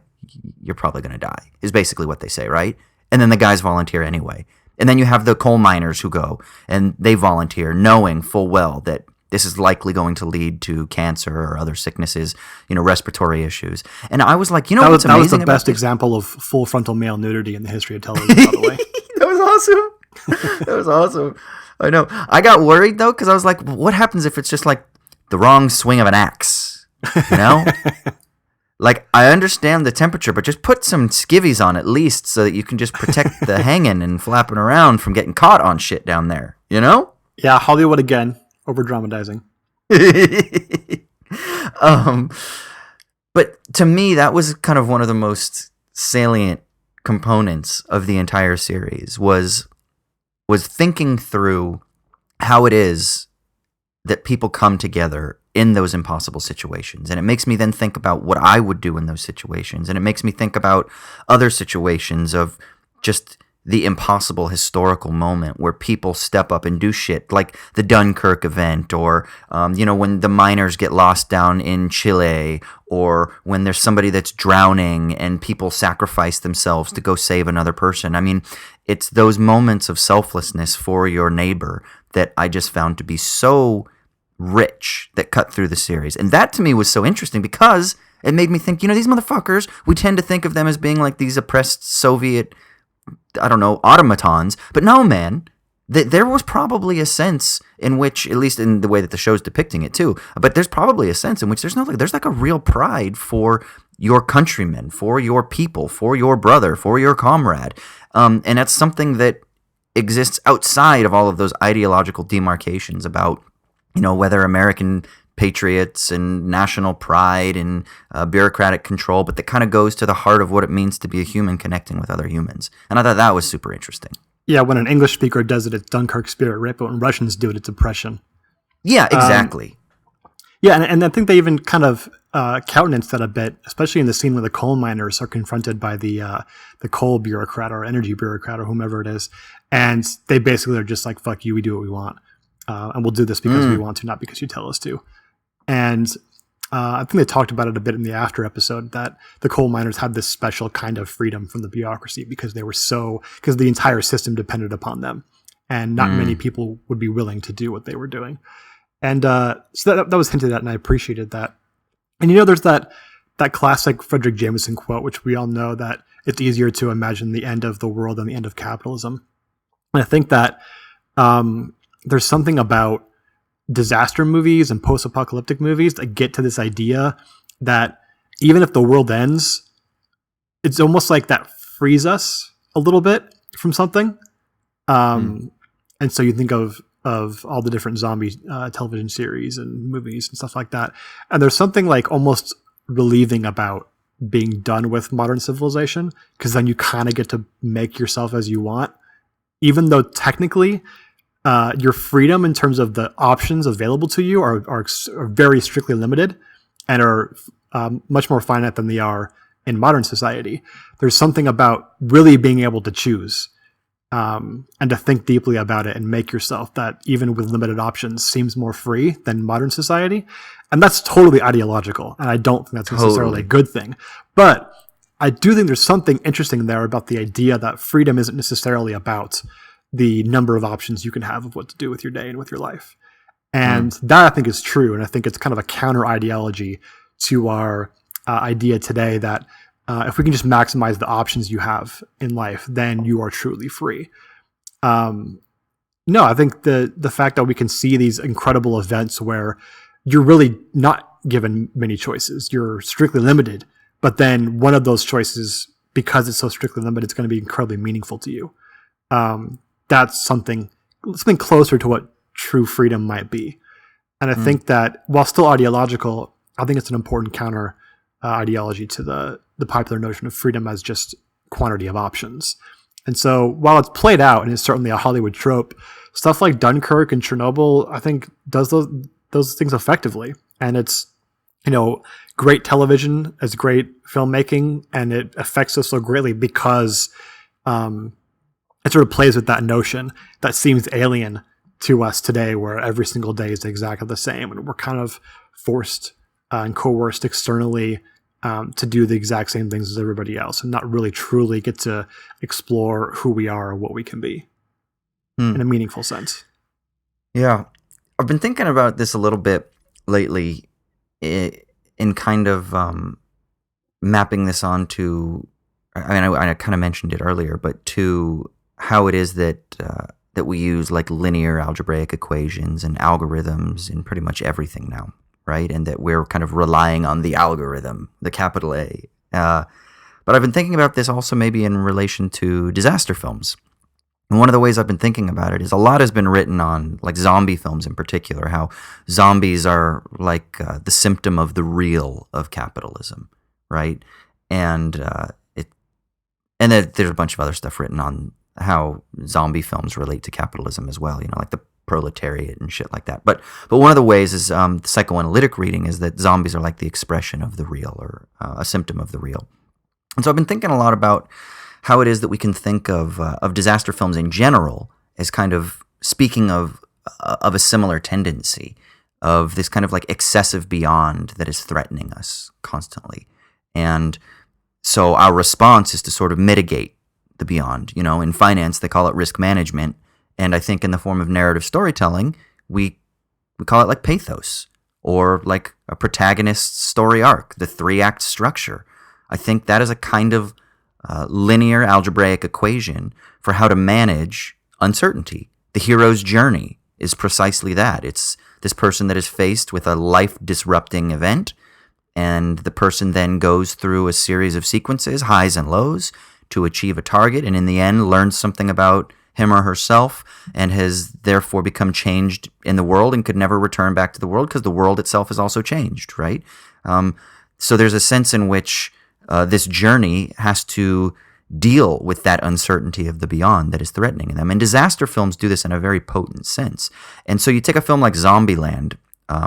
you're probably going to die, is basically what they say, right? And then the guys volunteer anyway. And then you have the coal miners who go and they volunteer knowing full well that this is likely going to lead to cancer or other sicknesses, respiratory issues. And I was like, what's amazing? That was the best example of full frontal male nudity in the history of television, by the way. That was awesome. That was awesome. I know. I got worried though, because I was like, what happens if it's just like the wrong swing of an axe? Like, I understand the temperature, but just put some skivvies on at least so that you can just protect the hanging and flapping around from getting caught on shit down there, Yeah, Hollywood again, over-dramatizing. But to me, that was kind of one of the most salient components of the entire series was thinking through how it is that people come together in those impossible situations. And it makes me then think about what I would do in those situations. And it makes me think about other situations of just the impossible historical moment where people step up and do shit, like the Dunkirk event, or when the miners get lost down in Chile, or when there's somebody that's drowning and people sacrifice themselves to go save another person. I mean, it's those moments of selflessness for your neighbor that I just found to be so rich, that cut through the series. And that to me was so interesting, because it made me think, these motherfuckers, we tend to think of them as being like these oppressed Soviet, I don't know, automatons. But no, man, there was probably a sense in which, at least in the way that the show's depicting it too, but there's probably a sense in which there's like a real pride for your countrymen, for your people, for your brother, for your comrade. And that's something that exists outside of all of those ideological demarcations about, whether American patriots and national pride and bureaucratic control, but that kind of goes to the heart of what it means to be a human connecting with other humans. And I thought that was super interesting. Yeah, when an English speaker does it, it's Dunkirk spirit, right? But when Russians do it, it's oppression. Yeah, exactly. And I think they even kind of countenance that a bit, especially in the scene where the coal miners are confronted by the coal bureaucrat or energy bureaucrat or whomever it is, and they basically are just like, "Fuck you, we do what we want, and we'll do this because we want to, not because you tell us to." And I think they talked about it a bit in the after episode, that the coal miners had this special kind of freedom from the bureaucracy because because the entire system depended upon them, and not many people would be willing to do what they were doing. And so that was hinted at, and I appreciated that. And there's that classic Frederick Jameson quote, which we all know, that it's easier to imagine the end of the world than the end of capitalism. And I think that there's something about disaster movies and post-apocalyptic movies that get to this idea that even if the world ends, it's almost like that frees us a little bit from something. And so you think of all the different zombie television series and movies and stuff like that. And there's something like almost relieving about being done with modern civilization, because then you kind of get to make yourself as you want, even though technically your freedom in terms of the options available to you are very strictly limited and are much more finite than they are in modern society. There's something about really being able to choose and to think deeply about it and make yourself that, even with limited options, seems more free than modern society. And that's totally ideological, and I don't think that's necessarily a good thing. But I do think there's something interesting there about the idea that freedom isn't necessarily about the number of options you can have of what to do with your day and with your life. And that, I think, is true. And I think it's kind of a counter ideology to our idea today that if we can just maximize the options you have in life, then you are truly free. No, I think the fact that we can see these incredible events where you're really not given many choices, you're strictly limited, but then one of those choices, because it's so strictly limited, it's going to be incredibly meaningful to you. That's something closer to what true freedom might be. And I think that while still ideological, I think it's an important counter ideology to the popular notion of freedom as just quantity of options. And so while it's played out and is certainly a Hollywood trope, stuff like Dunkirk and Chernobyl, I think, does those things effectively. And it's, great television, it's great filmmaking, and it affects us so greatly because it sort of plays with that notion that seems alien to us today, where every single day is exactly the same, and we're kind of forced and coerced externally to do the exact same things as everybody else, and not really truly get to explore who we are or what we can be in a meaningful sense. Yeah. I've been thinking about this a little bit lately in kind of mapping this onto, I kind of mentioned it earlier, but to how it is that we use like linear algebraic equations and algorithms in pretty much everything now, right? And that we're kind of relying on the algorithm, the capital A. But I've been thinking about this also maybe in relation to disaster films. And one of the ways I've been thinking about it is a lot has been written on like zombie films in particular, how zombies are like the symptom of the real of capitalism, right? And there's a bunch of other stuff written on how zombie films relate to capitalism as well, like the proletariat and shit like that. But one of the ways is the psychoanalytic reading is that zombies are like the expression of the real, or a symptom of the real. And so I've been thinking a lot about how it is that we can think of disaster films in general as kind of speaking of a similar tendency of this kind of like excessive beyond that is threatening us constantly. And so our response is to sort of mitigate the beyond. You know, in finance, they call it risk management. And I think in the form of narrative storytelling, we call it like pathos or like a protagonist's story arc, the 3-act structure. I think that is a kind of linear algebraic equation for how to manage uncertainty. The hero's journey is precisely that. It's this person that is faced with a life-disrupting event, and the person then goes through a series of sequences, highs and lows, to achieve a target, and in the end learns something about him or herself and has therefore become changed in the world and could never return back to the world because the world itself is also changed, right? So there's a sense in which this journey has to deal with that uncertainty of the beyond that is threatening them. And disaster films do this in a very potent sense. And so you take a film like Zombieland,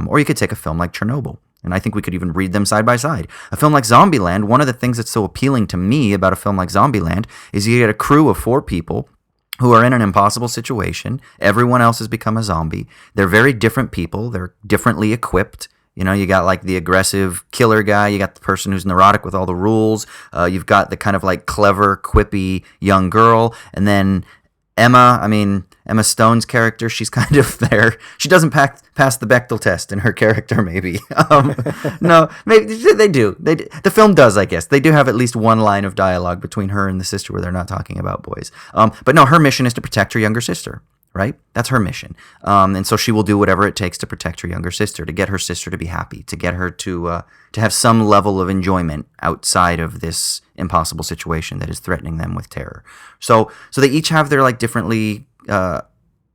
or you could take a film like Chernobyl. And I think we could even read them side by side. A film like Zombieland, one of the things that's so appealing to me about a film like Zombieland is you get a crew of 4 people who are in an impossible situation. Everyone else has become a zombie. They're very different people. They're differently equipped. You know, you got like the aggressive killer guy. You got the person who's neurotic with all the rules. You've got the kind of like clever, quippy young girl. And then Emma Stone's character, she's kind of there. She doesn't pass the Bechdel test in her character, maybe. No, maybe they do. The film does, I guess. They do have at least one line of dialogue between her and the sister where they're not talking about boys. But no, her mission is to protect her younger sister, right? That's her mission. And so she will do whatever it takes to protect her younger sister, to get her sister to be happy, to get her to have some level of enjoyment outside of this impossible situation that is threatening them with terror. So they each have their like differently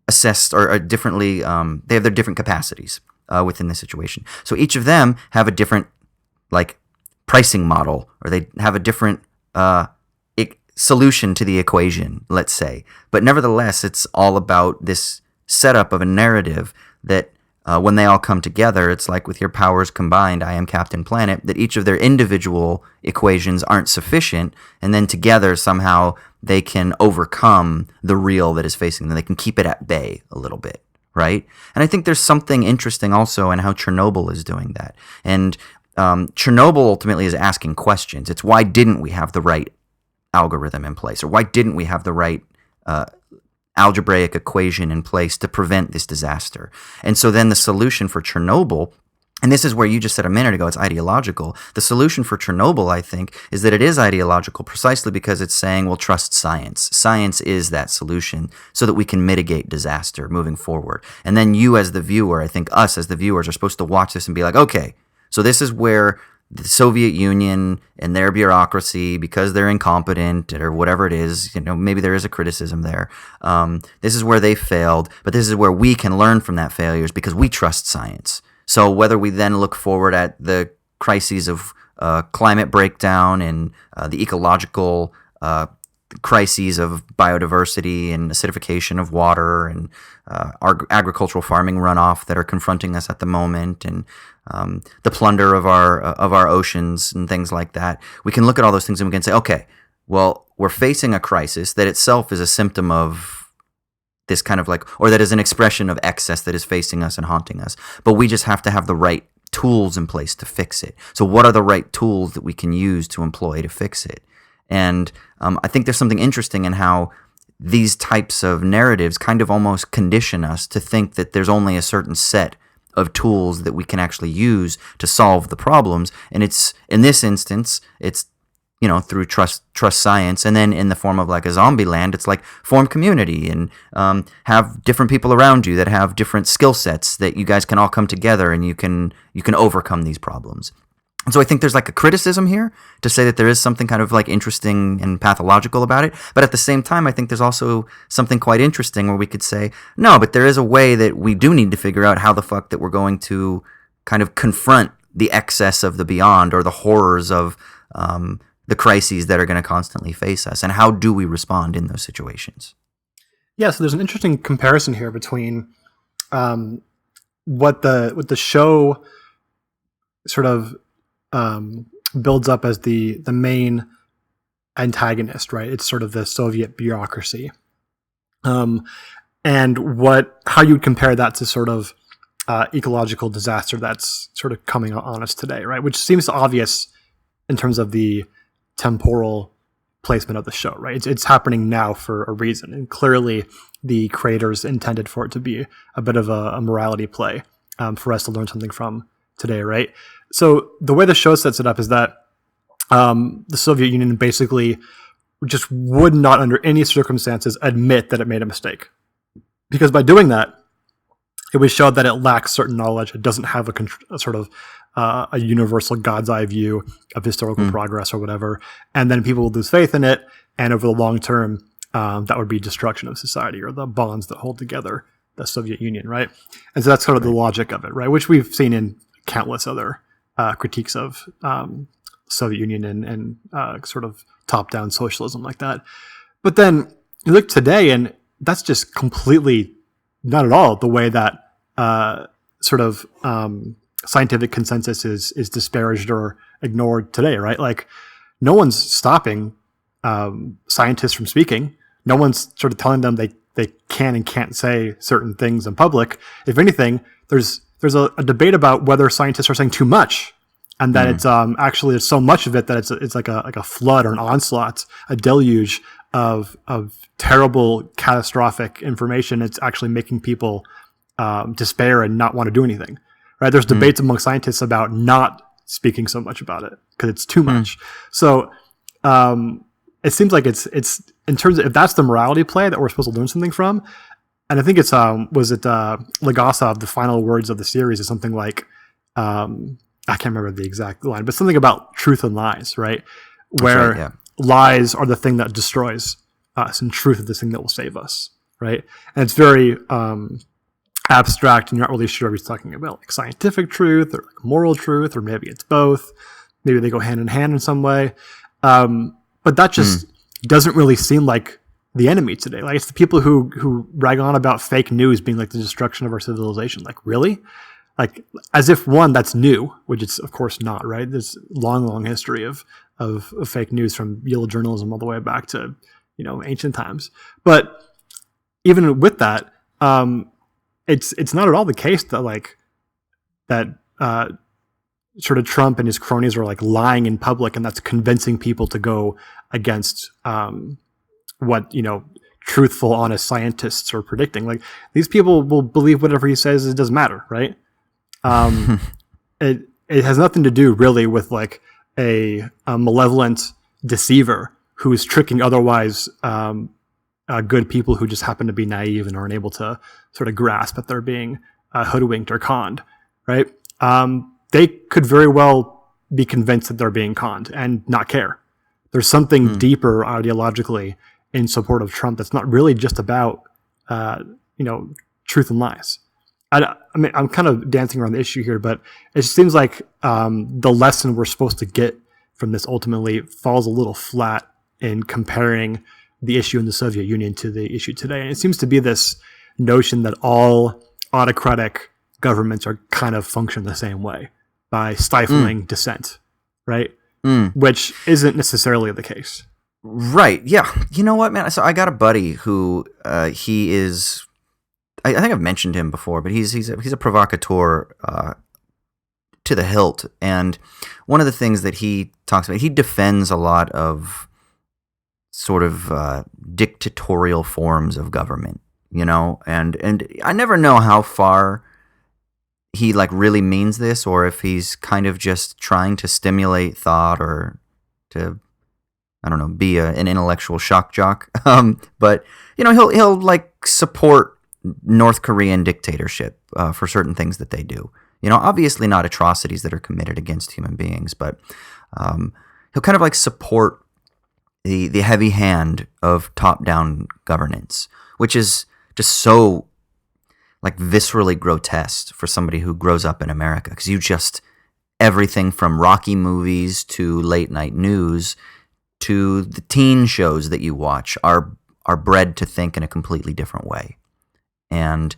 assessed or differently, they have their different capacities within the situation. So each of them have a different like pricing model, or they have a different solution to the equation, let's say. But nevertheless, it's all about this setup of a narrative that when they all come together, it's like with your powers combined, I am Captain Planet, that each of their individual equations aren't sufficient, and then together somehow they can overcome the real that is facing them. They can keep it at bay a little bit, right? And I think there's something interesting also in how Chernobyl is doing that. And Chernobyl ultimately is asking questions. It's why didn't we have the right algorithm in place, or why didn't we have the right algebraic equation in place to prevent this disaster? And so then the solution for Chernobyl, and this is where you just said a minute ago, it's ideological. The solution for Chernobyl, I think, is that it is ideological precisely because it's saying, well, trust science. Science is that solution so that we can mitigate disaster moving forward. And then you as the viewer, I think us as the viewers are supposed to watch this and be like, okay, so this is where the Soviet Union and their bureaucracy, because they're incompetent or whatever it is, you know, maybe there is a criticism there. This is where they failed, but this is where we can learn from that failures because we trust science. So whether we then look forward at the crises of climate breakdown and the ecological crises of biodiversity and acidification of water and agricultural farming runoff that are confronting us at the moment, and the plunder of our oceans and things like that, we can look at all those things and we can say, okay, well, we're facing a crisis that itself is a symptom of this kind of like, or that is an expression of excess that is facing us and haunting us. But we just have to have the right tools in place to fix it. So what are the right tools that we can use to employ to fix it? And I think there's something interesting in how these types of narratives kind of almost condition us to think that there's only a certain set of tools that we can actually use to solve the problems. And it's, in this instance, it's, you know, through trust science. And then in the form of like a Zombieland, it's like form community and have different people around you that have different skill sets that you guys can all come together and you can overcome these problems. And so I think there's like a criticism here to say that there is something kind of like interesting and pathological about it. But at the same time, I think there's also something quite interesting where we could say, no, but there is a way that we do need to figure out how the fuck that we're going to kind of confront the excess of the beyond or the horrors of the crises that are going to constantly face us. And how do we respond in those situations? Yeah, so there's an interesting comparison here between what the show sort of builds up as the main antagonist, right? It's sort of the Soviet bureaucracy. And how you would compare that to sort of ecological disaster that's sort of coming on us today, right? Which seems obvious in terms of the temporal placement of the show, right? It's happening now for a reason, and clearly the creators intended for it to be a bit of a morality play for us to learn something from today, right? So the way the show sets it up is that the Soviet Union basically just would not, under any circumstances, admit that it made a mistake, because by doing that, it would show that it lacks certain knowledge. It doesn't have a sort of a universal God's eye view of historical progress or whatever. And then people will lose faith in it. And over the long term, that would be destruction of society or the bonds that hold together the Soviet Union, right? And so that's sort of the logic of it, right? Which we've seen in countless other critiques of Soviet Union and sort of top-down socialism like that. But then you look today, and that's just completely not at all the way that sort of scientific consensus is disparaged or ignored today, right? Like, no one's stopping scientists from speaking. No one's sort of telling them they can and can't say certain things in public. If anything, there's a debate about whether scientists are saying too much, and that it's actually there's so much of it that it's like a flood or an onslaught, a deluge of terrible, catastrophic information. It's actually making people despair and not want to do anything. Right? There's debates among scientists about not speaking so much about it because it's too much. So it seems like it's in terms of, if that's the morality play that we're supposed to learn something from, and I think it's Legasov, the final words of the series is something like I can't remember the exact line, but something about truth and lies, right? Where right, yeah. Lies are the thing that destroys us, and truth is the thing that will save us, right? And it's very abstract, and you're not really sure if he's talking about like scientific truth or like moral truth, or maybe it's both. Maybe they go hand in hand in some way. But that just doesn't really seem like the enemy today. Like, it's the people who rag on about fake news being like the destruction of our civilization. Like, really? Like, as if one, that's new, which it's of course not, right? There's long history of fake news from Yale journalism all the way back to, ancient times. But even with that, it's not at all the case that sort of Trump and his cronies are like lying in public, and that's convincing people to go against what truthful, honest scientists are predicting. Like, these people will believe whatever he says. It doesn't matter, right? It has nothing to do really with like a malevolent deceiver who is tricking otherwise good people who just happen to be naive and aren't able to sort of grasp that they're being hoodwinked or conned, right? They could very well be convinced that they're being conned and not care. There's something deeper ideologically in support of Trump that's not really just about truth and lies. I mean, I'm kind of dancing around the issue here, but it seems like the lesson we're supposed to get from this ultimately falls a little flat in comparing the issue in the Soviet Union to the issue today. And it seems to be this notion that all autocratic governments are kind of function the same way by stifling dissent, right? Which isn't necessarily the case. Right. Yeah. You know what, man? So I got a buddy who he is. I think I've mentioned him before, but he's a provocateur to the hilt. And one of the things that he talks about, he defends a lot of sort of dictatorial forms of government, and I never know how far he like really means this, or if he's kind of just trying to stimulate thought or to, I don't know, be an intellectual shock jock. But he'll like support North Korean dictatorship for certain things that they do. Obviously not atrocities that are committed against human beings, but he'll kind of like support the heavy hand of top-down governance, which is just so like viscerally grotesque for somebody who grows up in America, because everything from Rocky movies to late night news to the teen shows that you watch are bred to think in a completely different way. And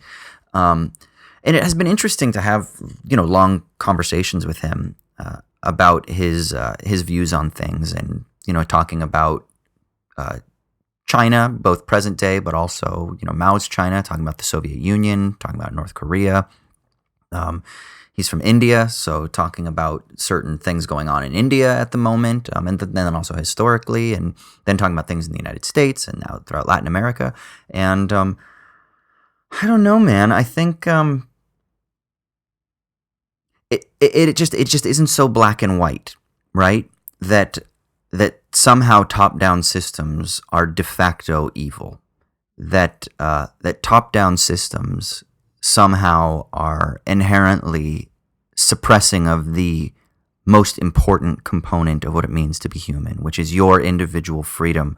it has been interesting to have long conversations with him about his views on things, and talking about China, both present day, but also, Mao's China, talking about the Soviet Union, talking about North Korea. He's from India, so talking about certain things going on in India at the moment, and then also historically, and then talking about things in the United States and now throughout Latin America. And I don't know, man. I think it just isn't so black and white, right? That somehow top-down systems are de facto evil. That top-down systems somehow are inherently suppressing of the most important component of what it means to be human, which is your individual freedom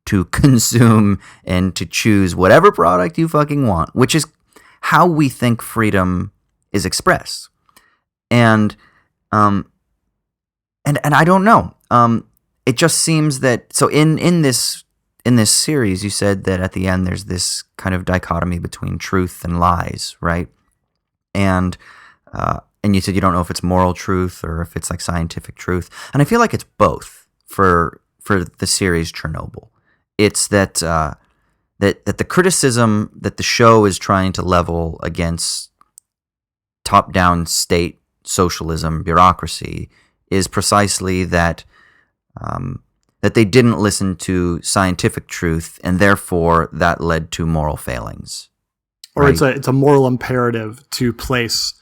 to consume and to choose whatever product you fucking want, which is how we think freedom is expressed. And I don't know. It just seems that, so in this series, you said that at the end there's this kind of dichotomy between truth and lies, right? And you said you don't know if it's moral truth or if it's like scientific truth. And I feel like it's both for the series Chernobyl. It's that the criticism that the show is trying to level against top-down state socialism, bureaucracy, is precisely that they didn't listen to scientific truth, and therefore that led to moral failings. Or right? it's a moral imperative to place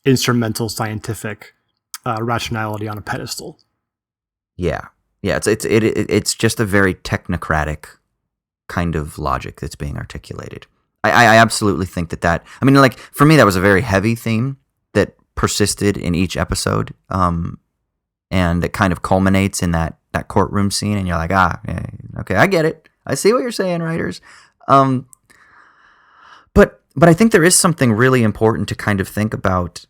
instrumental scientific rationality on a pedestal. Yeah. It's just a very technocratic kind of logic that's being articulated. I absolutely think that. I mean, like, for me, that was a very heavy theme that persisted in each episode, and it kind of culminates in that courtroom scene, and you're like, yeah, okay, I get it. I see what you're saying, writers. But I think there is something really important to kind of think about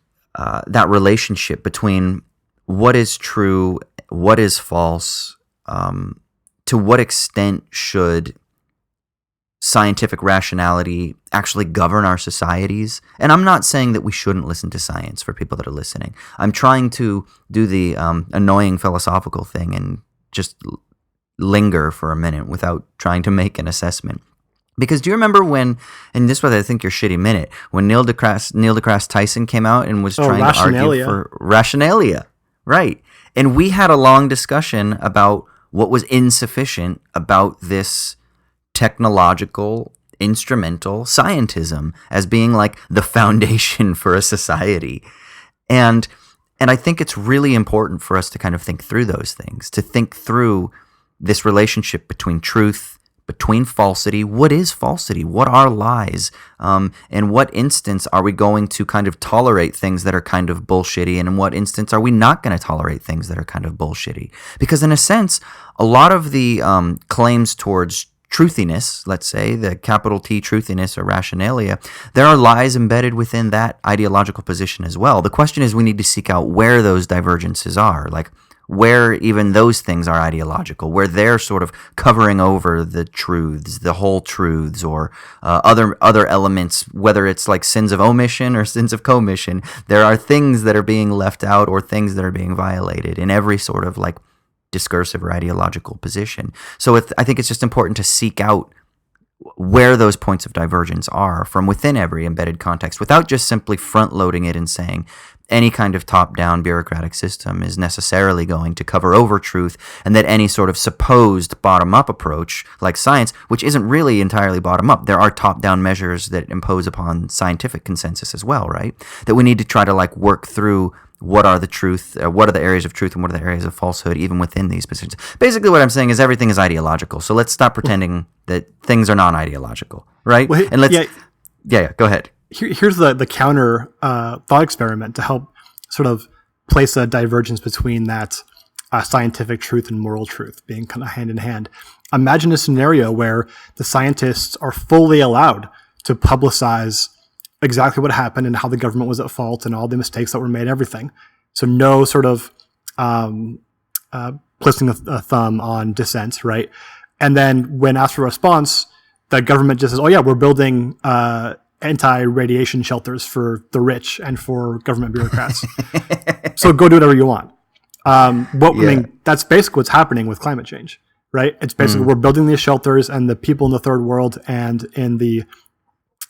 that relationship between what is true, what is false, to what extent should scientific rationality actually govern our societies. And I'm not saying that we shouldn't listen to science, for people that are listening. I'm trying to do the annoying philosophical thing and just linger for a minute without trying to make an assessment. Because do you remember when, and this was, I think, your shitty minute, when Neil deGrasse Tyson came out and was trying to argue for rationalia, right? And we had a long discussion about what was insufficient about this technological, instrumental scientism as being like the foundation for a society. And I think it's really important for us to kind of think through those things, to think through this relationship between truth, between falsity. What is falsity? What are lies? In what instance are we going to kind of tolerate things that are kind of bullshitty? And in what instance are we not going to tolerate things that are kind of bullshitty? Because in a sense, a lot of the claims towards truthiness, let's say, the capital T truthiness or rationalia, there are lies embedded within that ideological position as well. The question is, we need to seek out where those divergences are, like where even those things are ideological, where they're sort of covering over the truths, the whole truths, or other elements, whether it's like sins of omission or sins of commission. There are things that are being left out or things that are being violated in every sort of like discursive or ideological position. So I think it's just important to seek out where those points of divergence are from within every embedded context, without just simply front-loading it and saying any kind of top-down bureaucratic system is necessarily going to cover over truth, and that any sort of supposed bottom-up approach, like science, which isn't really entirely bottom-up, there are top-down measures that impose upon scientific consensus as well, right? That we need to try to like work through what are the areas of truth and what are the areas of falsehood even within these positions. Basically what I'm saying is everything is ideological. So let's stop pretending that things are non-ideological, right? Well, and let's go ahead. Here's the counter thought experiment to help sort of place a divergence between that scientific truth and moral truth being kind of hand in hand. Imagine a scenario where the scientists are fully allowed to publicize exactly what happened and how the government was at fault and all the mistakes that were made, everything. So no sort of placing a thumb on dissent, right? And then when asked for a response, the government just says, oh yeah, we're building anti-radiation shelters for the rich and for government bureaucrats. So go do whatever you want. I mean, that's basically what's happening with climate change. right? It's basically we're building these shelters, and the people in the third world and in the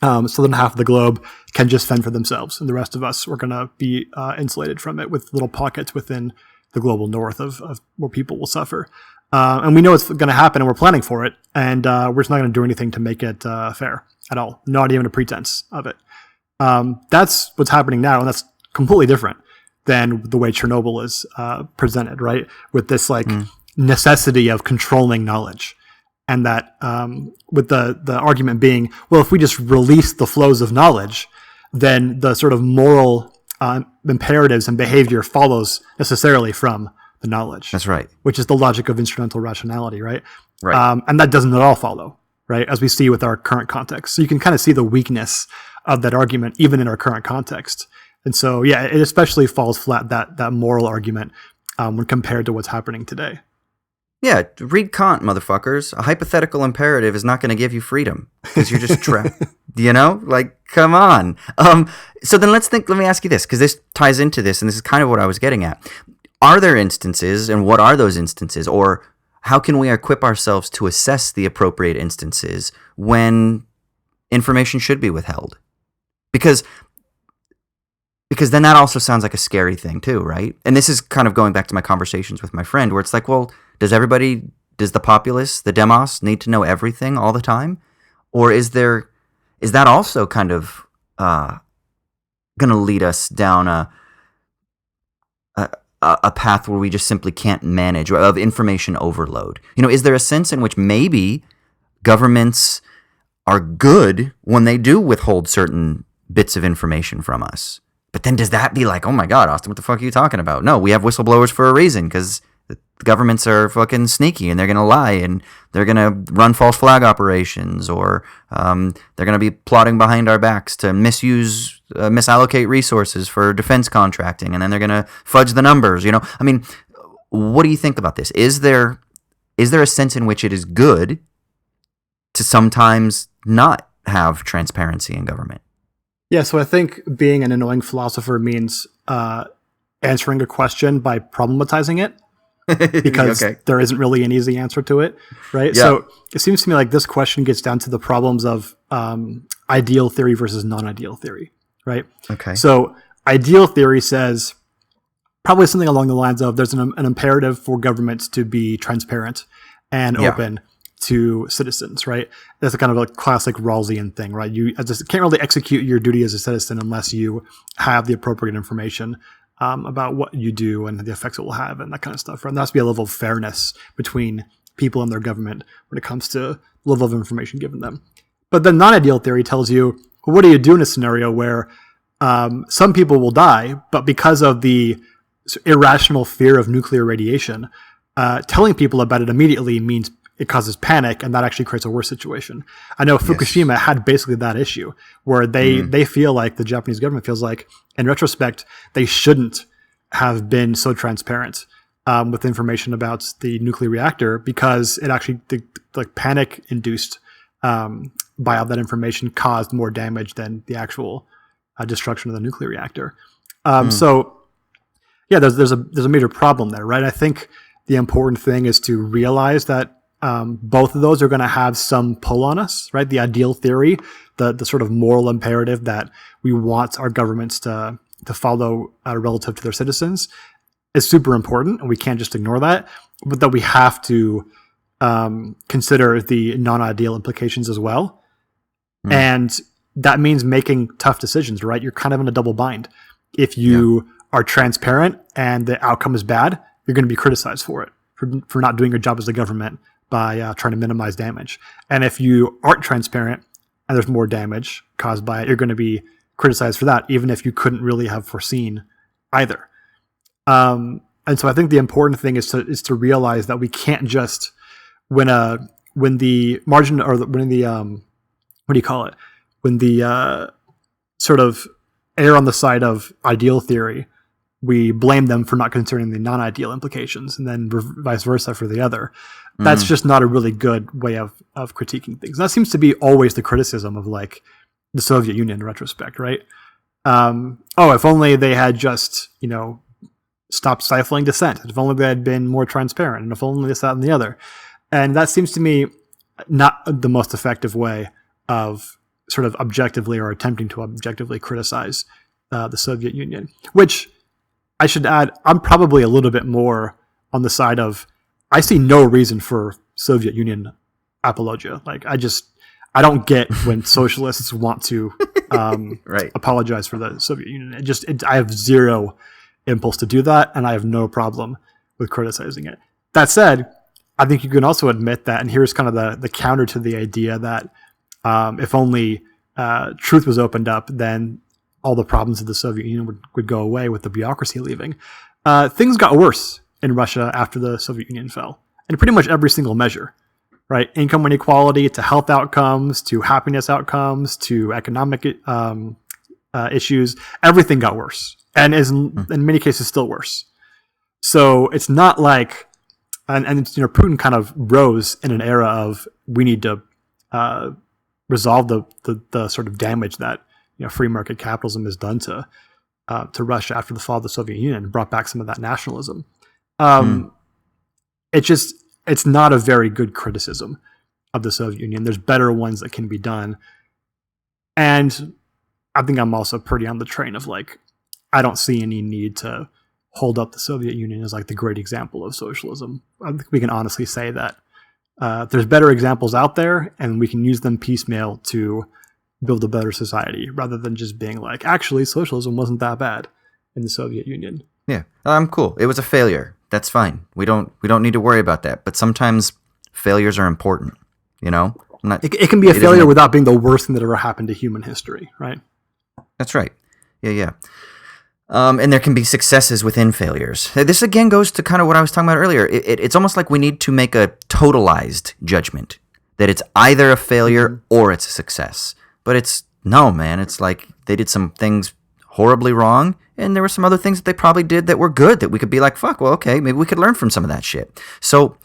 southern half of the globe can just fend for themselves, and the rest of us, we're going to be insulated from it with little pockets within the global north of where people will suffer. And we know it's going to happen, and we're planning for it, and we're just not going to do anything to make it fair at all, not even a pretense of it. That's what's happening now, and that's completely different than the way Chernobyl is presented, right? With this necessity of controlling knowledge. And that with the argument being, well, if we just release the flows of knowledge, then the sort of moral imperatives and behavior follows necessarily from the knowledge. That's right. Which is the logic of instrumental rationality, right? Right. And that doesn't at all follow, right? As we see with our current context. So you can kind of see the weakness of that argument even in our current context. And so, yeah, it especially falls flat, that moral argument, when compared to what's happening today. Yeah, read Kant, motherfuckers. A hypothetical imperative is not going to give you freedom because you're just trapped. You know, like, come on. So then let me ask you this, because this ties into this, and this is kind of what I was getting at. Are there instances, and what are those instances, or how can we equip ourselves to assess the appropriate instances when information should be withheld? Because then that also sounds like a scary thing too, right? And this is kind of going back to my conversations with my friend, where it's like, well, does the populace, the demos, need to know everything all the time? Or is that also kind of going to lead us down a path where we just simply can't manage, of information overload? You know, is there a sense in which maybe governments are good when they do withhold certain bits of information from us? But then does that be like, oh my God, Austin, what the fuck are you talking about? No, we have whistleblowers for a reason, because the governments are fucking sneaky and they're going to lie and they're going to run false flag operations, or they're going to be plotting behind our backs to misallocate resources for defense contracting, and then they're going to fudge the numbers. You know, I mean, what do you think about this? Is there a sense in which it is good to sometimes not have transparency in government? Yeah, so I think being an annoying philosopher means answering a question by problematizing it, because there isn't really an easy answer to it, right? Yeah. So it seems to me like this question gets down to the problems of ideal theory versus non-ideal theory, right? Okay. So ideal theory says probably something along the lines of there's an imperative for governments to be transparent and open to citizens, right? That's a kind of a classic Rawlsian thing, right? You can't really execute your duty as a citizen unless you have the appropriate information about what you do and the effects it will have and that kind of stuff. Right? And there has to be a level of fairness between people and their government when it comes to the level of information given them. But the non-ideal theory tells you, well, what do you do in a scenario where some people will die, but because of the irrational fear of nuclear radiation, telling people about it immediately means it causes panic, and that actually creates a worse situation. I know Fukushima had basically that issue, where they feel like, the Japanese government feels like, in retrospect, they shouldn't have been so transparent with information about the nuclear reactor, because it actually, the panic induced by all that information caused more damage than the actual destruction of the nuclear reactor. So, yeah, there's a major problem there, right? I think the important thing is to realize that both of those are going to have some pull on us, right? The ideal theory, the sort of moral imperative that we want our governments to follow relative to their citizens, is super important, and we can't just ignore that. But that we have to consider the non-ideal implications as well, and that means making tough decisions, right? You're kind of in a double bind. If you are transparent and the outcome is bad, you're going to be criticized for it, for not doing your job as a government by trying to minimize damage. And if you aren't transparent and there's more damage caused by it, you're going to be criticized for that, even if you couldn't really have foreseen either. And so I think the important thing is to realize that we can't just, when the margin, or when the what do you call it, when the sort of err on the side of ideal theory, we blame them for not considering the non-ideal implications, and then vice versa for the other. That's just not a really good way of critiquing things. And that seems to be always the criticism of, like, the Soviet Union in retrospect, right? If only they had just, stopped stifling dissent. If only they had been more transparent, and if only this, that, and the other. And that seems to me not the most effective way of sort of objectively or attempting to objectively criticize the Soviet Union, which I should add, I'm probably a little bit more on the side of I see no reason for Soviet Union apologia. Like I don't get when socialists want to Right. apologize for the Soviet Union. I have zero impulse to do that, and I have no problem with criticizing it. That said, I think you can also admit that, and here's kind of the counter to the idea that if only truth was opened up, then all the problems of the Soviet Union would go away with the bureaucracy leaving. Things got worse in Russia after the Soviet Union fell, in pretty much every single measure, right? Income inequality to health outcomes, to happiness outcomes, to economic issues, everything got worse, and is in many cases still worse. So it's not like, and Putin kind of rose in an era of we need to resolve the sort of damage that free market capitalism has done to Russia after the fall of the Soviet Union, and brought back some of that nationalism. It's not a very good criticism of the Soviet Union. There's better ones that can be done, and I think I'm also pretty on the train of like I don't see any need to hold up the Soviet Union as like the great example of socialism. I think we can honestly say that there's better examples out there, and we can use them piecemeal to build a better society, rather than just being like, actually, socialism wasn't that bad in the Soviet Union. Yeah, I'm cool. It was a failure. That's fine. We don't need to worry about that. But sometimes failures are important. It can be a failure without being the worst thing that ever happened to human history, right? That's right. Yeah. And there can be successes within failures. This again goes to kind of what I was talking about earlier. It's almost like we need to make a totalized judgment that it's either a failure or it's a success. But no, man. It's like they did some things horribly wrong, and there were some other things that they probably did that were good that we could be like, fuck, well, okay, maybe we could learn from some of that shit. So,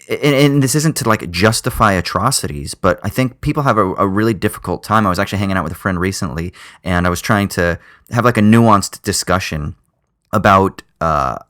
and this isn't to like justify atrocities, but I think people have a really difficult time. I was actually hanging out with a friend recently, and I was trying to have like a nuanced discussion about a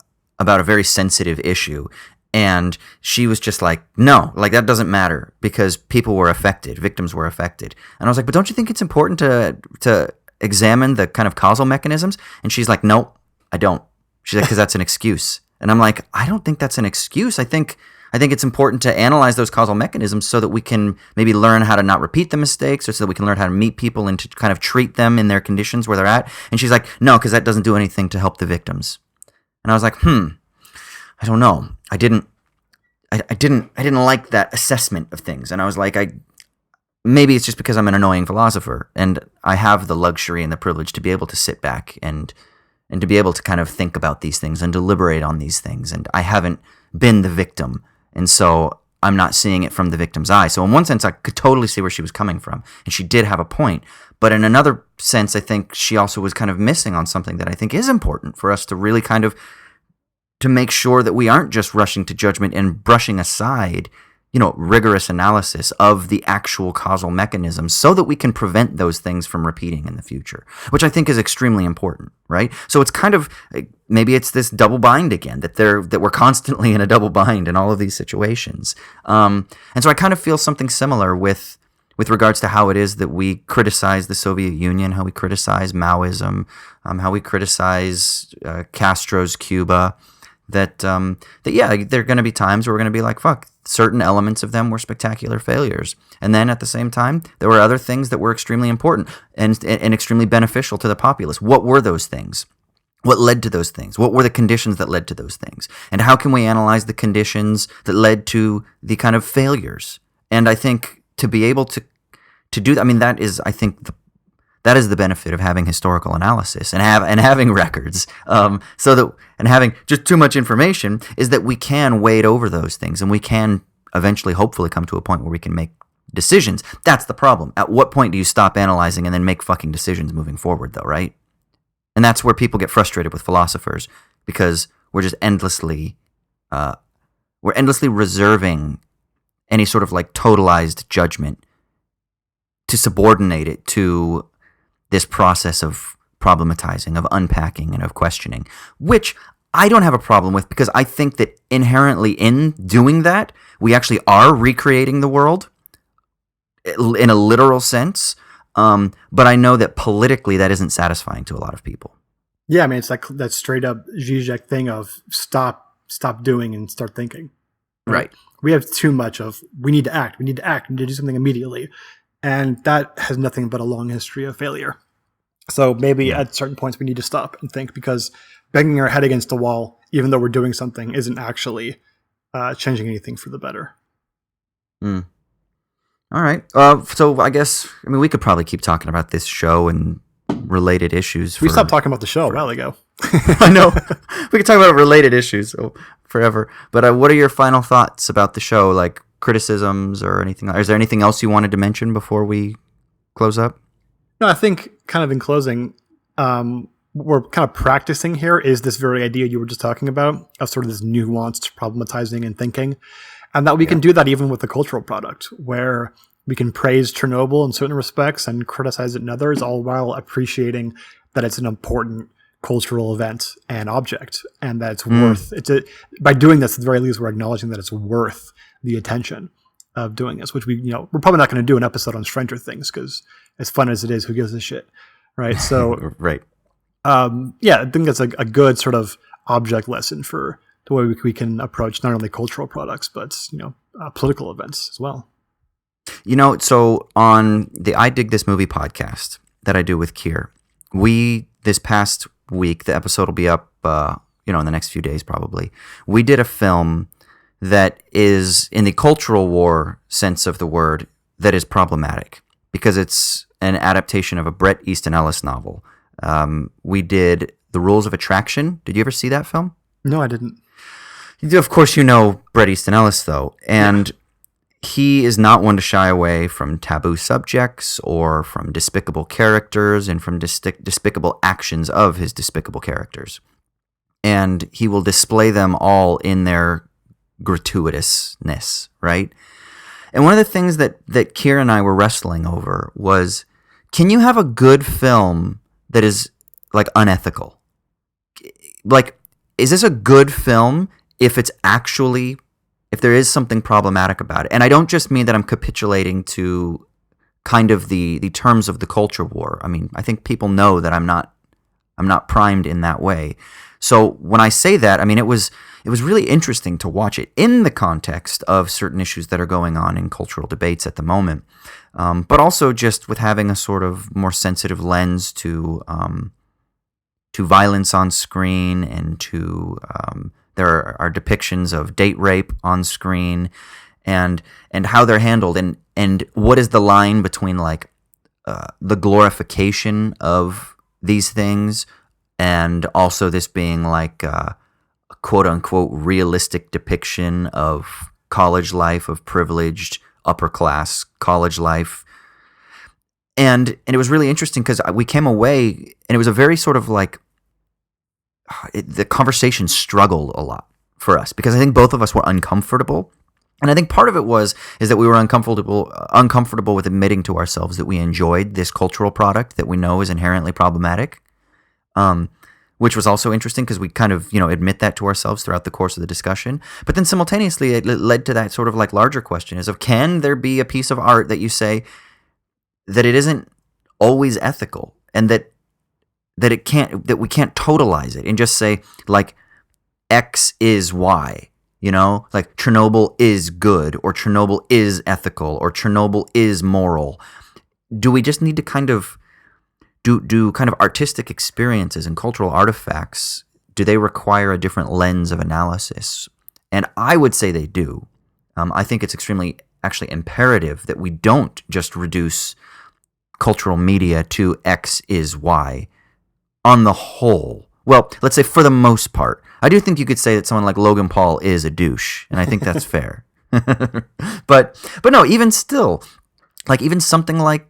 very sensitive issue. And she was just like, no, like that doesn't matter because people were affected, victims were affected. And I was like, but don't you think it's important to examine the kind of causal mechanisms? And she's like, no, I don't. She's like, because that's an excuse. And I'm like, I don't think that's an excuse. I think it's important to analyze those causal mechanisms so that we can maybe learn how to not repeat the mistakes, or so that we can learn how to meet people and to kind of treat them in their conditions where they're at. And she's like, no, because that doesn't do anything to help the victims. And I was like, I don't know. I didn't like that assessment of things. And I was like, maybe it's just because I'm an annoying philosopher and I have the luxury and the privilege to be able to sit back and to be able to kind of think about these things and deliberate on these things. And I haven't been the victim. And so I'm not seeing it from the victim's eye. So in one sense, I could totally see where she was coming from. And she did have a point. But in another sense, I think she also was kind of missing on something that I think is important for us to really kind of to make sure that we aren't just rushing to judgment and brushing aside, rigorous analysis of the actual causal mechanisms so that we can prevent those things from repeating in the future, which I think is extremely important, right? So it's kind of, maybe it's this double bind again, that we're constantly in a double bind in all of these situations. And so I kind of feel something similar with regards to how it is that we criticize the Soviet Union, how we criticize Maoism, how we criticize Castro's Cuba. That yeah, there are going to be times where we're going to be like, fuck, certain elements of them were spectacular failures. And then at the same time, there were other things that were extremely important and extremely beneficial to the populace. What were those things? What led to those things? What were the conditions that led to those things? And how can we analyze the conditions that led to the kind of failures? And I think to be able to do that, I mean, that is, I think, that is the benefit of having historical analysis and having records. And having just too much information is that we can wade over those things and we can eventually, hopefully, come to a point where we can make decisions. That's the problem. At what point do you stop analyzing and then make fucking decisions moving forward, though, right? And that's where people get frustrated with philosophers, because we're just endlessly reserving any sort of like totalized judgment to subordinate it to this process of problematizing, of unpacking, and of questioning, which I don't have a problem with, because I think that inherently in doing that, we actually are recreating the world in a literal sense. But I know that politically that isn't satisfying to a lot of people. Yeah, I mean, it's like that straight up Zizek thing of stop doing and start thinking. Right. We have too much of we need to act, we need to do something immediately. And that has nothing but a long history of failure. So maybe at certain points we need to stop and think, because banging our head against the wall, even though we're doing something, isn't actually changing anything for the better. Mm. All right. So I guess, we could probably keep talking about this show and related issues. We stopped talking about the show a while ago. I know. We could talk about related issues forever. But what are your final thoughts about the show? Like criticisms or anything? Is there anything else you wanted to mention before we close up? No, I think kind of in closing, what we're kind of practicing here is this very idea you were just talking about of sort of this nuanced problematizing and thinking. And that we can do that even with a cultural product, where we can praise Chernobyl in certain respects and criticize it in others, all while appreciating that it's an important cultural event and object, and that it's worth by doing this, at the very least, we're acknowledging that it's worth the attention of doing this, which we're probably not going to do an episode on Stranger Things, because as fun as it is, who gives a shit? Right. So, right. I think that's a good sort of object lesson for the way we can approach not only cultural products, but, political events as well. So on the I Dig This Movie podcast that I do with Kier, this past week, the episode will be up, in the next few days probably, we did a film that is, in the cultural war sense of the word, that is problematic because it's an adaptation of a Bret Easton Ellis novel. We did The Rules of Attraction. Did you ever see that film? No, I didn't. Of course, you know Bret Easton Ellis, though, and he is not one to shy away from taboo subjects or from despicable characters and from despicable actions of his despicable characters. And he will display them all in their gratuitousness, right? And one of the things that Kiera and I were wrestling over was, can you have a good film that is, like, unethical? Like, is this a good film if there is something problematic about it? And I don't just mean that I'm capitulating to kind of the terms of the culture war. I think people know that I'm not primed in that way. So when I say that, it was really interesting to watch it in the context of certain issues that are going on in cultural debates at the moment, but also just with having a sort of more sensitive lens to violence on screen and to there are depictions of date rape on screen, and how they're handled, and what is the line between like the glorification of these things and also this being like a quote unquote realistic depiction of college life, of privileged upper class college life. And it was really interesting because we came away and it was a very sort of like, the conversation struggled a lot for us because I think both of us were uncomfortable. And I think part of it is that we were uncomfortable with admitting to ourselves that we enjoyed this cultural product that we know is inherently problematic, which was also interesting because we kind of, admit that to ourselves throughout the course of the discussion. But then simultaneously, it led to that sort of like larger question is of, can there be a piece of art that you say that it isn't always ethical and that we can't totalize it and just say like X is Y, like Chernobyl is good or Chernobyl is ethical or Chernobyl is moral. Do we just need to kind of do kind of artistic experiences and cultural artifacts? Do they require a different lens of analysis? And I would say they do. I think it's extremely actually imperative that we don't just reduce cultural media to X is Y. On the whole, well, let's say for the most part, I do think you could say that someone like Logan Paul is a douche, and I think that's fair. But no, even still, like even something like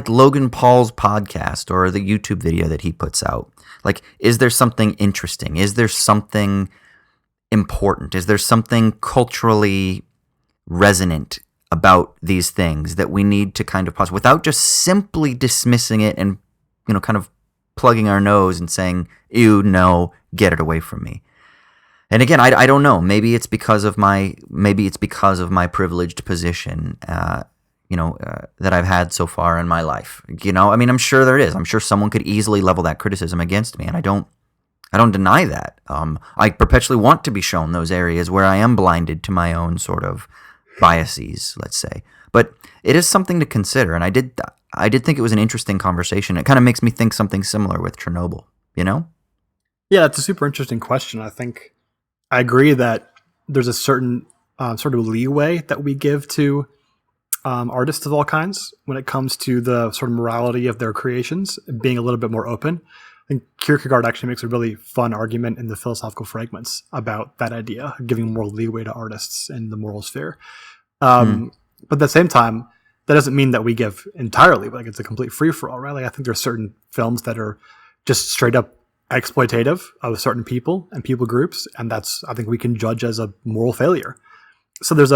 Logan Paul's podcast or the YouTube video that he puts out, like, is there something interesting? Is there something important? Is there something culturally resonant about these things that we need to kind of pause without just simply dismissing it and, kind of plugging our nose and saying, ew, no, get it away from me. And again, I don't know. Maybe it's because of my privileged position, that I've had so far in my life. I mean, I'm sure there is. I'm sure someone could easily level that criticism against me, and I don't deny that. I perpetually want to be shown those areas where I am blinded to my own sort of biases, let's say. But it is something to consider, and I did think it was an interesting conversation. It kind of makes me think something similar with Chernobyl. Yeah, it's a super interesting question. I think I agree that there's a certain sort of leeway that we give to artists of all kinds when it comes to the sort of morality of their creations, being a little bit more open. I think Kierkegaard actually makes a really fun argument in the Philosophical Fragments about that idea, giving more leeway to artists in the moral sphere. But at the same time, that doesn't mean that we give entirely, like it's a complete free-for-all, right? Like I think there's certain films that are just straight up exploitative of certain people and people groups, and that's, I think we can judge as a moral failure. So there's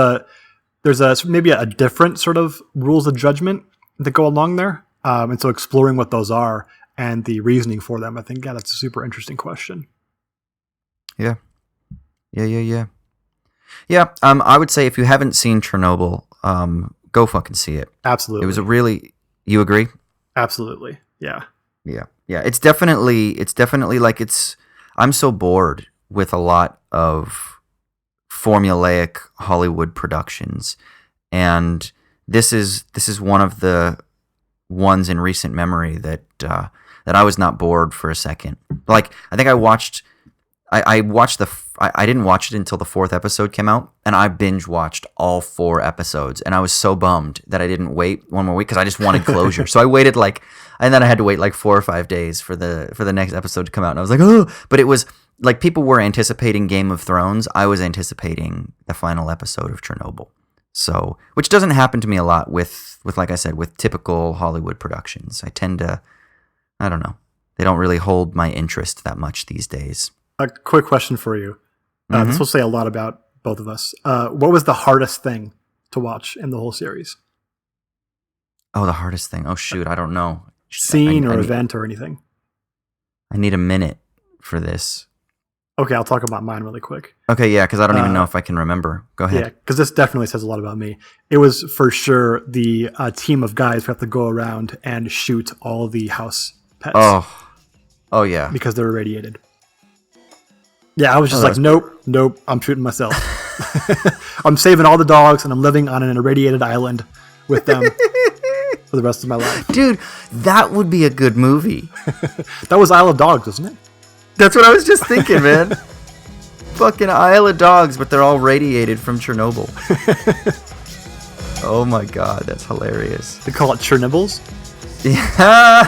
maybe a different sort of rules of judgment that go along there. And so exploring what those are and the reasoning for them, I think, that's a super interesting question. Yeah. I would say if you haven't seen Chernobyl, go fucking see it. Absolutely. It was you agree? Absolutely. Yeah. Yeah. It's definitely like I'm so bored with a lot of formulaic Hollywood productions, and this is one of the ones in recent memory that I was not bored for a second. Like I think I didn't watch it until the 4th episode came out, and I binge watched all 4 episodes, and I was so bummed that I didn't wait one more week because I just wanted closure. So I waited and then I had to wait like 4 or 5 days for the next episode to come out, and I was like, oh, but it was like people were anticipating Game of Thrones. I was anticipating the final episode of Chernobyl. So, which doesn't happen to me a lot with like I said, with typical Hollywood productions. I don't know. They don't really hold my interest that much these days. A quick question for you. This will say a lot about both of us. What was the hardest thing to watch in the whole series? Oh, the hardest thing. Oh, shoot. I don't know. Scene or event or anything? I need a minute for this. Okay, I'll talk about mine really quick. Okay, yeah, because I don't even know if I can remember. Go ahead. Yeah, because this definitely says a lot about me. It was for sure the team of guys who have to go around and shoot all the house pets. Oh yeah. Because they're irradiated. Yeah, I was just nope, I'm shooting myself. I'm saving all the dogs, and I'm living on an irradiated island with them for the rest of my life. Dude, that would be a good movie. That was Isle of Dogs, wasn't it? That's what I was just thinking, man. Fucking Isle of Dogs, but they're all radiated from Chernobyl. Oh my god, that's hilarious. They call it Chernobyls? Yeah.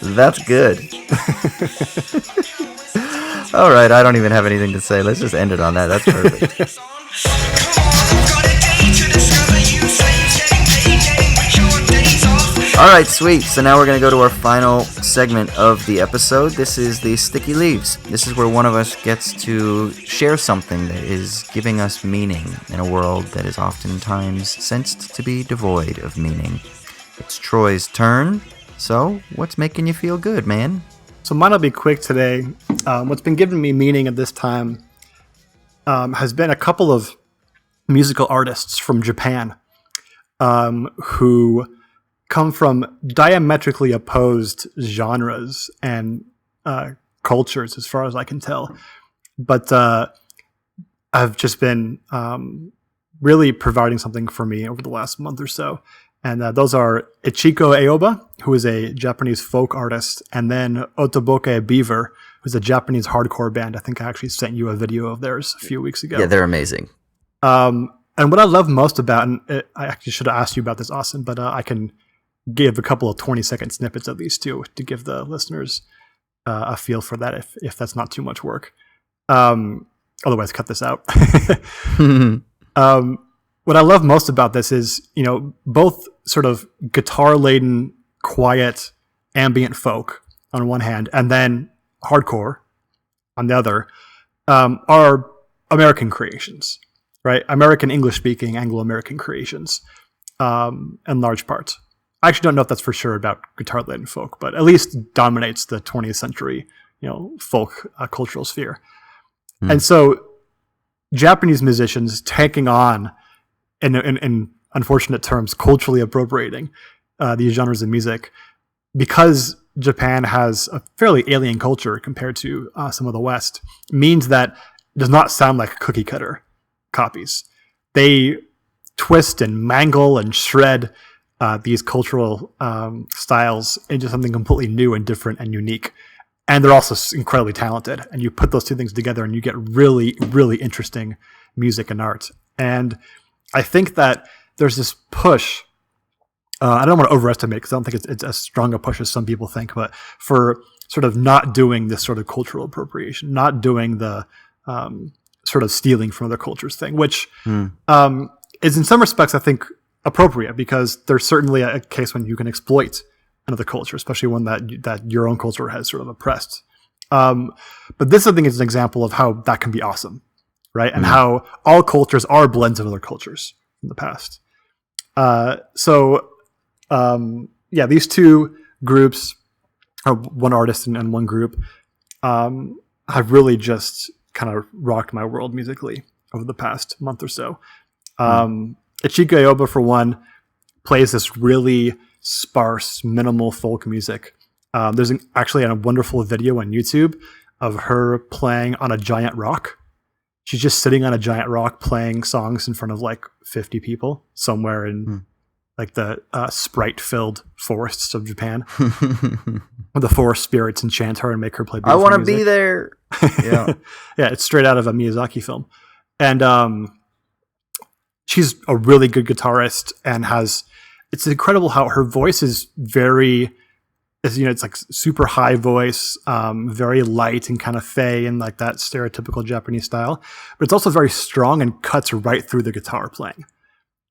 That's good. All right, I don't even have anything to say. Let's just end it on that. That's perfect. All right, sweet. So now we're going to go to our final segment of the episode. This is the Sticky Leaves. This is where one of us gets to share something that is giving us meaning in a world that is oftentimes sensed to be devoid of meaning. It's Troy's turn. So, what's making you feel good, man? So mine will be quick today. What's been giving me meaning at this time has been a couple of musical artists from Japan who come from diametrically opposed genres and cultures, as far as I can tell. But I've just been really providing something for me over the last month or so. And those are Ichiko Aoba, who is a Japanese folk artist, and then Otoboke Beaver, who's a Japanese hardcore band. I think I actually sent you a video of theirs a few weeks ago. Yeah, they're amazing. And what I love most about, and I actually should have asked you about this, Austin, but I can give a couple of 20-second snippets of these two to give the listeners a feel for that, if that's not too much work. Otherwise, cut this out. What I love most about this is, both sort of guitar-laden, quiet, ambient folk on one hand, and then hardcore on the other, are American creations, right? American English-speaking Anglo-American creations, in large part. I actually don't know if that's for sure about guitar-laden folk, but at least dominates the 20th century folk cultural sphere. And so Japanese musicians taking on, in unfortunate terms, culturally appropriating these genres of music, because Japan has a fairly alien culture compared to some of the West, means that it does not sound like cookie cutter copies. They twist and mangle and shred these cultural styles into something completely new and different and unique. And they're also incredibly talented. And you put those two things together and you get really, really interesting music and art. And I think that there's this push. I don't want to overestimate because I don't think it's as strong a push as some people think, but for sort of not doing this sort of cultural appropriation, not doing the sort of stealing from other cultures thing, which is in some respects, I think, appropriate, because there's certainly a case when you can exploit another culture, especially one that your own culture has sort of oppressed. But this, I think, is an example of how that can be awesome, right? And how all cultures are blends of other cultures from the past. These two groups, one artist and one group, have really just kind of rocked my world musically over the past month or so. Ichiko Aoba, for one, plays this really sparse, minimal folk music. There's actually a wonderful video on YouTube of her playing on a giant rock. She's just sitting on a giant rock playing songs in front of like 50 people somewhere in like the sprite-filled forests of Japan. The forest spirits enchant her and make her play beautiful I want to music. be there. Yeah. Yeah, it's straight out of a Miyazaki film. And she's a really good guitarist and it's incredible how her voice is it's like super high voice, very light and kind of fey and like that stereotypical Japanese style. But it's also very strong and cuts right through the guitar playing,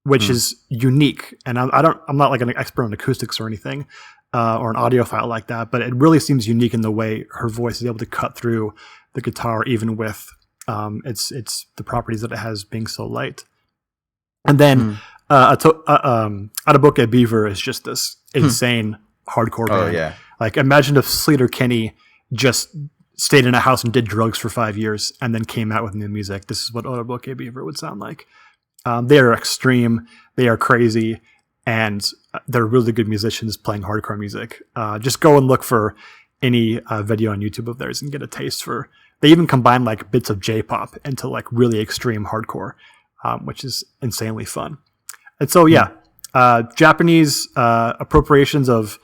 which is unique. And I'm not like an expert on acoustics or anything, or an audiophile like that, but it really seems unique in the way her voice is able to cut through the guitar, even with it's the properties that it has being so light. And then Ataboke Beaver is just this insane hardcore band. Oh, yeah. Like, imagine if Sleater Kinney just stayed in a house and did drugs for 5 years and then came out with new music. This is what Ataboke Beaver would sound like. They are extreme, they are crazy, and they're really good musicians playing hardcore music. Just go and look for any video on YouTube of theirs and get a taste for. They even combine like bits of J-pop into like really extreme hardcore, which is insanely fun. And so, Japanese appropriations of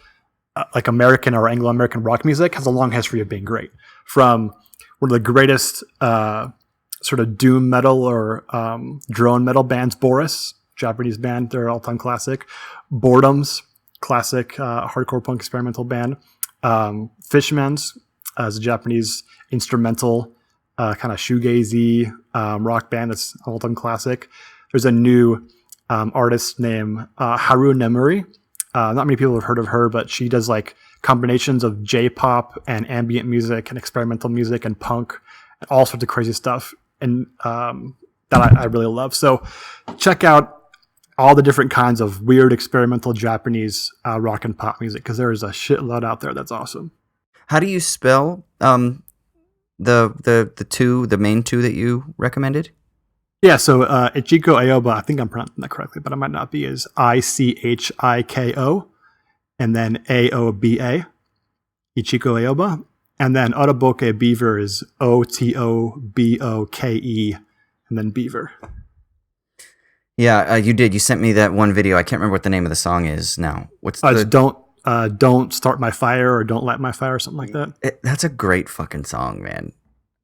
like American or Anglo-American rock music has a long history of being great. From one of the greatest sort of doom metal or drone metal bands, Boris, Japanese band, their all-time classic. Boredoms, classic hardcore punk experimental band. Fishmans, as a Japanese instrumental kind of shoegazy rock band that's an all-time classic. There's a new artist named Haru Nemuri. Not many people have heard of her, but she does like combinations of J-pop and ambient music and experimental music and punk and all sorts of crazy stuff. And that I really love. So check out all the different kinds of weird experimental Japanese rock and pop music, because there is a shitload out there that's awesome. How do you spell the main two that you recommended? Yeah, so Ichiko Aoba, I think I'm pronouncing that correctly, but I might not be, is Ichiko and then Aoba, Ichiko Aoba. And then Ataboke Beaver is Otoboke and then Beaver. Yeah, you did. You sent me that one video. I can't remember what the name of the song is now. What's it's Don't Start My Fire or Don't Light My Fire or something like that. That's a great fucking song, man.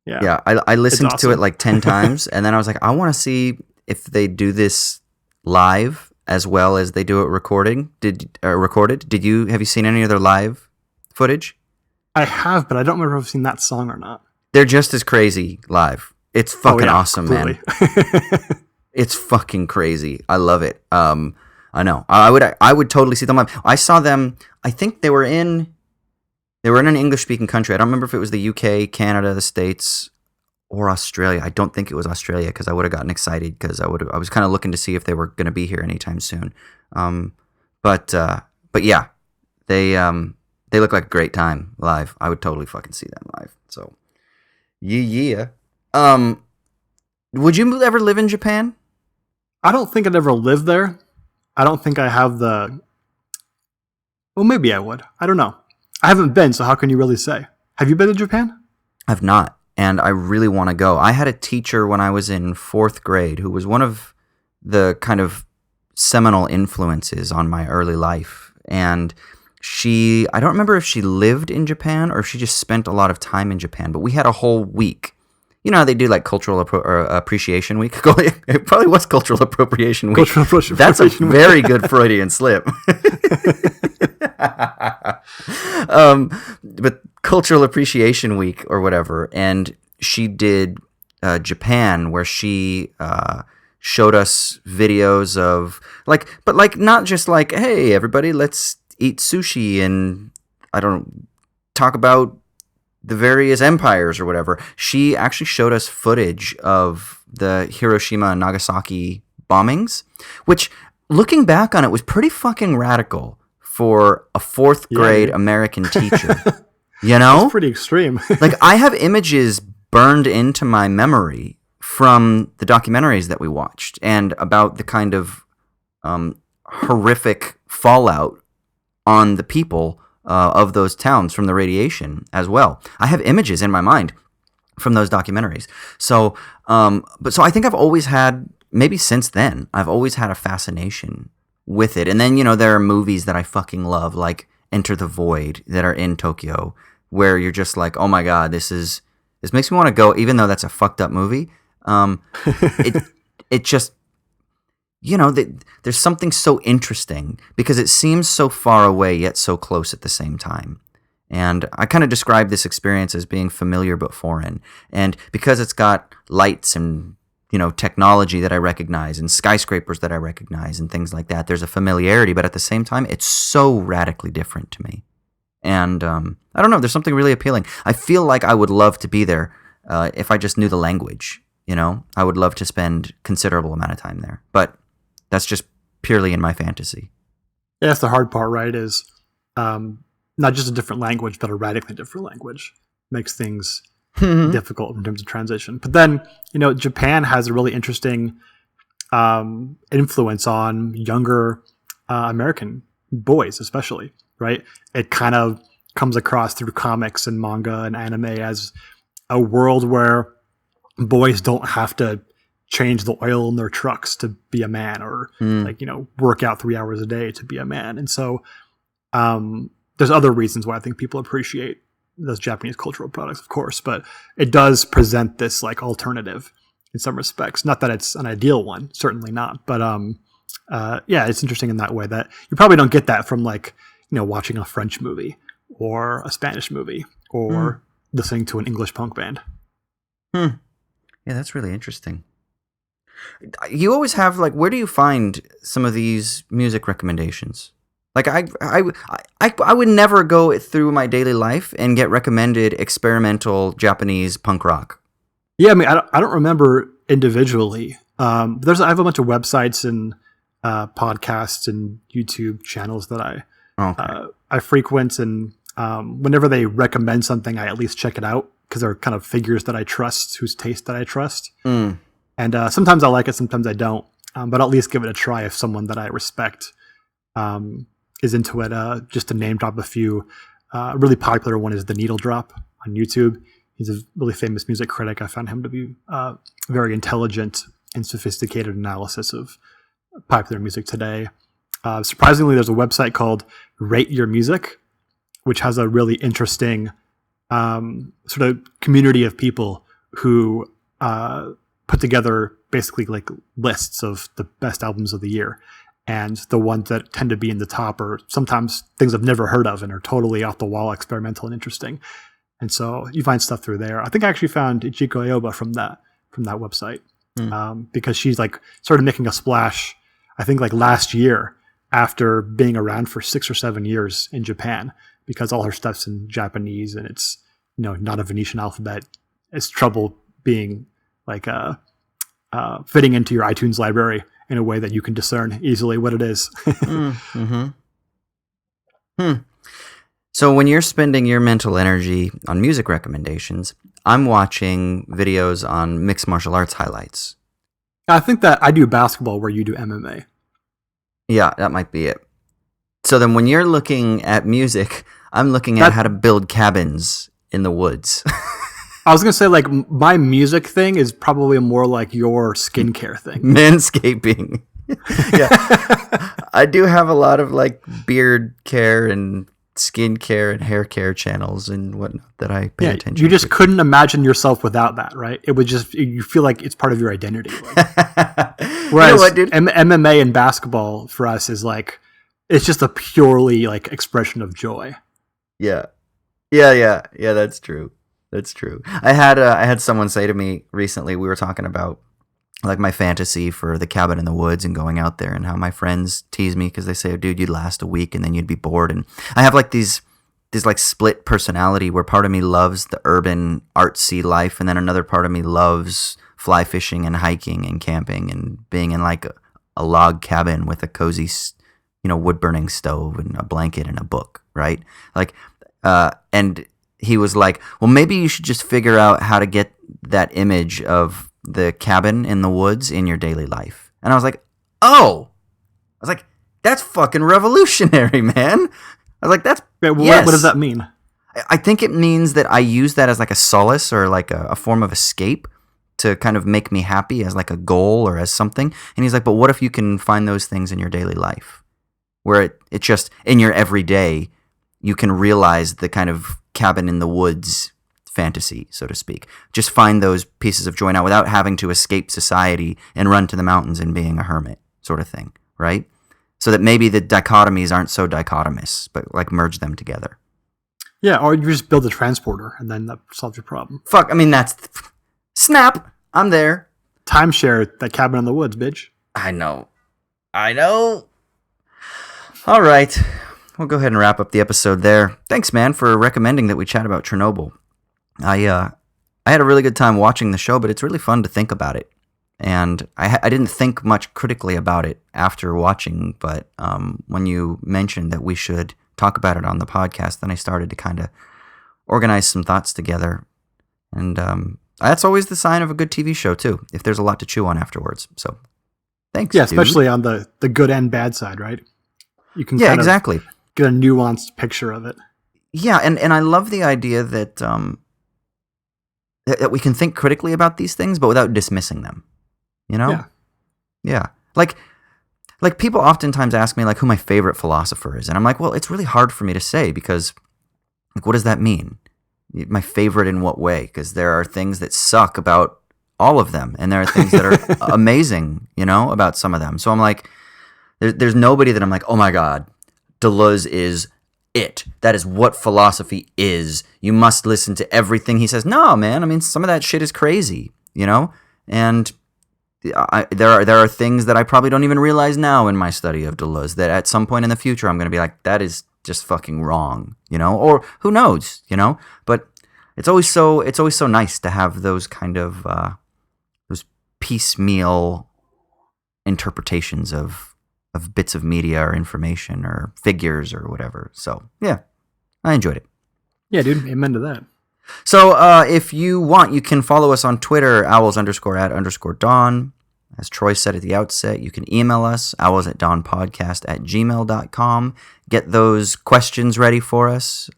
Yeah. I listened awesome. to it like 10 times, and then I was like, I want to see if they do this live as well as they do it recorded. Have you seen any of their live footage? I have, but I don't remember if I've seen that song or not. They're just as crazy live. It's fucking awesome, completely. man. It's fucking crazy. I love it. I know. I would totally see them live. I saw them. I think they were in an English speaking country. I don't remember if it was the UK, Canada, the States, or Australia. I don't think it was Australia, because I would have gotten excited because I was kind of looking to see if they were going to be here anytime soon. But yeah, they They look like a great time live. I would totally fucking see them live. So, yeah. Would you ever live in Japan? I don't think I'd ever live there. I don't think I have the... Well, maybe I would. I don't know. I haven't been, so how can you really say? Have you been to Japan? I've not, and I really want to go. I had a teacher when I was in 4th grade who was one of the kind of seminal influences on my early life. And I don't remember if she lived in Japan or if she just spent a lot of time in Japan, but we had a whole week. You know how they do like cultural appreciation week? It probably was cultural appropriation week. That's a very good Freudian slip. But cultural appreciation week or whatever. And she did Japan, where she showed us videos of but not just like, hey, everybody, let's eat sushi and talk about the various empires or whatever. She actually showed us footage of the Hiroshima and Nagasaki bombings, which, looking back on it, was pretty fucking radical for a 4th grade American teacher. You know? That's pretty extreme. Like, I have images burned into my memory from the documentaries that we watched and about the kind of horrific fallout on the people of those towns from the radiation as well. I have images in my mind from those documentaries. So, so I think I've always had, maybe since then, I've always had a fascination with it. And then, you know, there are movies that I fucking love, like Enter the Void, that are in Tokyo, where you're just like, oh my God, this makes me want to go, even though that's a fucked up movie. It just, you know, there's something so interesting because it seems so far away yet so close at the same time. And I kind of describe this experience as being familiar but foreign. And because it's got lights and, you know, technology that I recognize and skyscrapers that I recognize and things like that, there's a familiarity, but at the same time, it's so radically different to me. And I don't know, there's something really appealing. I feel like I would love to be there if I just knew the language, you know? I would love to spend considerable amount of time there. But that's just purely in my fantasy. Yeah, that's the hard part, right? Is not just a different language, but a radically different language makes things difficult in terms of transition. But then, you know, Japan has a really interesting influence on younger American boys, especially, right? It kind of comes across through comics and manga and anime as a world where boys don't have to change the oil in their trucks to be a man, or like, you know, work out 3 hours a day to be a man. And so there's other reasons why I think people appreciate those Japanese cultural products, of course, but it does present this like alternative in some respects. Not that it's an ideal one, certainly not, but yeah, it's interesting in that way that you probably don't get that from, like, you know, watching a French movie or a Spanish movie or listening to an English punk band. Yeah, that's really interesting. You always have, like, where do you find some of these music recommendations? Like, I would never go through my daily life and get recommended experimental Japanese punk rock. Yeah, I mean, I don't remember individually. I have a bunch of websites and podcasts and YouTube channels that I frequent, and whenever they recommend something, I at least check it out because they're kind of figures that I trust, whose taste that I trust. And sometimes I like it, sometimes I don't. But I'll at least give it a try if someone that I respect is into it. Just to name drop a few, a really popular one is The Needle Drop on YouTube. He's a really famous music critic. I found him to be very intelligent and sophisticated analysis of popular music today. Surprisingly, there's a website called Rate Your Music, which has a really interesting sort of community of people who put together basically like lists of the best albums of the year. And the ones that tend to be in the top are sometimes things I've never heard of and are totally off the wall, experimental and interesting. And so you find stuff through there. I think I actually found Ichiko Aoba from that website because she's like started making a splash, I think like last year after being around for 6 or 7 years in Japan, because all her stuff's in Japanese and it's, you know, not a Venetian alphabet. It's trouble being like fitting into your iTunes library in a way that you can discern easily what it is. So when you're spending your mental energy on music recommendations, I'm watching videos on mixed martial arts highlights. I think that I do basketball where you do MMA. Yeah, that might be it. So then when you're looking at music, I'm looking at how to build cabins in the woods. I was going to say, like, my music thing is probably more like your skincare thing. Manscaping. Yeah. I do have a lot of like beard care and skin care and hair care channels and whatnot that I pay attention to. You just couldn't imagine yourself without that, right? It would just, you feel like it's part of your identity. Like. Whereas you know what, dude? MMA and basketball for us is like, it's just a purely like expression of joy. Yeah. Yeah, that's true. That's true. I had someone say to me recently, we were talking about like my fantasy for the cabin in the woods and going out there, and how my friends tease me because they say, oh, dude, you'd last a week and then you'd be bored. And I have like these like split personality where part of me loves the urban artsy life, and then another part of me loves fly fishing and hiking and camping and being in like a log cabin with a cozy, wood burning stove and a blanket and a book, right? Like, and he was like, well, maybe you should just figure out how to get that image of the cabin in the woods in your daily life. And I was like, that's fucking revolutionary, man. I was like, that's, yes. What does that mean? I think it means that I use that as like a solace or like a form of escape to kind of make me happy, as like a goal or as something. And he's like, but what if you can find those things in your daily life where it just, in your everyday, you can realize the kind of cabin in the woods fantasy, so to speak. Just find those pieces of joy now without having to escape society and run to the mountains and being a hermit, sort of thing, right? So that maybe the dichotomies aren't so dichotomous, but like merge them together. Yeah, or you just build a transporter and then that solves your problem. Fuck, I mean, that's... Snap! I'm there. Timeshare that cabin in the woods, bitch. I know. All right. We'll go ahead and wrap up the episode there. Thanks, man, for recommending that we chat about Chernobyl. I had a really good time watching the show, but it's really fun to think about it. And I didn't think much critically about it after watching, but when you mentioned that we should talk about it on the podcast, then I started to kind of organize some thoughts together. And that's always the sign of a good TV show, too, if there's a lot to chew on afterwards. So thanks, yeah, especially on the good and bad side, right? You can exactly get a nuanced picture of it. Yeah, and I love the idea that that we can think critically about these things, but without dismissing them. You know? Yeah. Like people oftentimes ask me like who my favorite philosopher is, and I'm like, well, it's really hard for me to say because like what does that mean? My favorite in what way? Because there are things that suck about all of them, and there are things that are amazing, about some of them. So I'm like, there's nobody that I'm like, oh my God, Deleuze is it. That is what philosophy is. You must listen to everything he says. No, man. I mean, some of that shit is crazy, and there are things that I probably don't even realize now in my study of Deleuze that at some point in the future I'm going to be like, that is just fucking wrong, or who knows, but it's always so nice to have those kind of those piecemeal interpretations of bits of media or information or figures or whatever. So yeah, I enjoyed it. Yeah, dude, amen to that. So if you want, you can follow us on Twitter, owls_at_dawn. As Troy said at the outset, you can email us, owlsatdawnpodcast@gmail.com. Get those questions ready for us.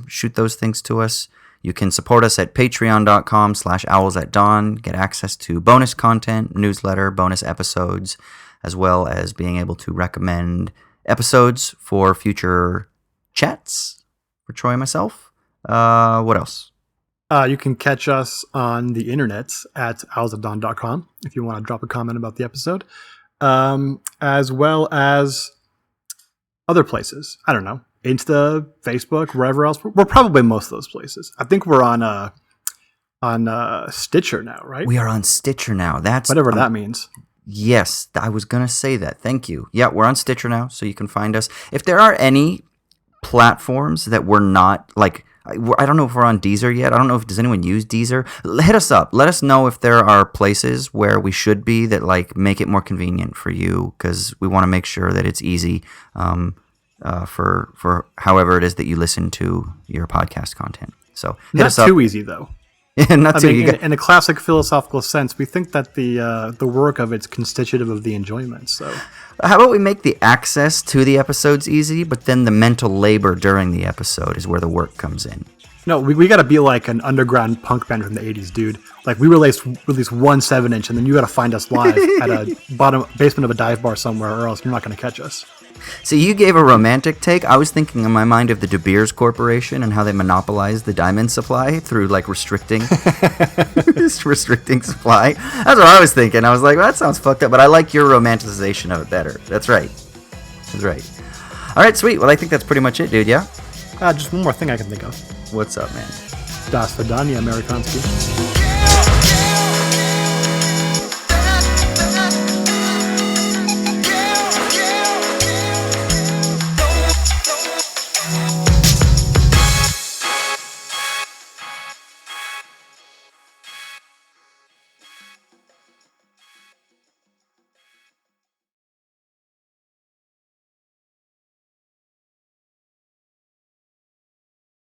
Shoot those things to us. You can support us at patreon.com/owlsatdawn. Get access to bonus content, newsletter, bonus episodes, as well as being able to recommend episodes for future chats for Troy and myself. What else? You can catch us on the internet at owlsatdawn.com if you want to drop a comment about the episode, as well as other places. I don't know, Insta, Facebook, wherever else. We're probably most of those places. I think we're on Stitcher now, right? We are on Stitcher now. That's whatever that means. Yes, I was going to say that. Thank you. Yeah, we're on Stitcher now, so you can find us. If there are any platforms that we're not, like, I don't know if we're on Deezer yet. I don't know if, does anyone use Deezer? Hit us up. Let us know if there are places where we should be that, like, make it more convenient for you, because we want to make sure that it's easy. for however it is that you listen to your podcast content. So hit Not us up. too easy though. Not I too. mean, in a classic philosophical sense, we think that the work of it's constitutive of the enjoyment. So How about we make the access to the episodes easy, but then the mental labor during the episode is where the work comes in. no, we got to be like an underground punk band from the '80s, dude. Like we release one 7-inch, and then you got to find us live at a basement of a dive bar somewhere, or else you're not going to catch us. See, you gave a romantic take. I was thinking in my mind of the De Beers Corporation and how they monopolized the diamond supply through like restricting supply. That's what I was thinking. I was like, well, that sounds fucked up, but I like your romanticization of it better. That's right. That's right. All right, sweet. Well, I think that's pretty much it, dude. Yeah? Just one more thing I can think of. What's up, man? Das Vidania, Amerikanski. Yeah, yeah.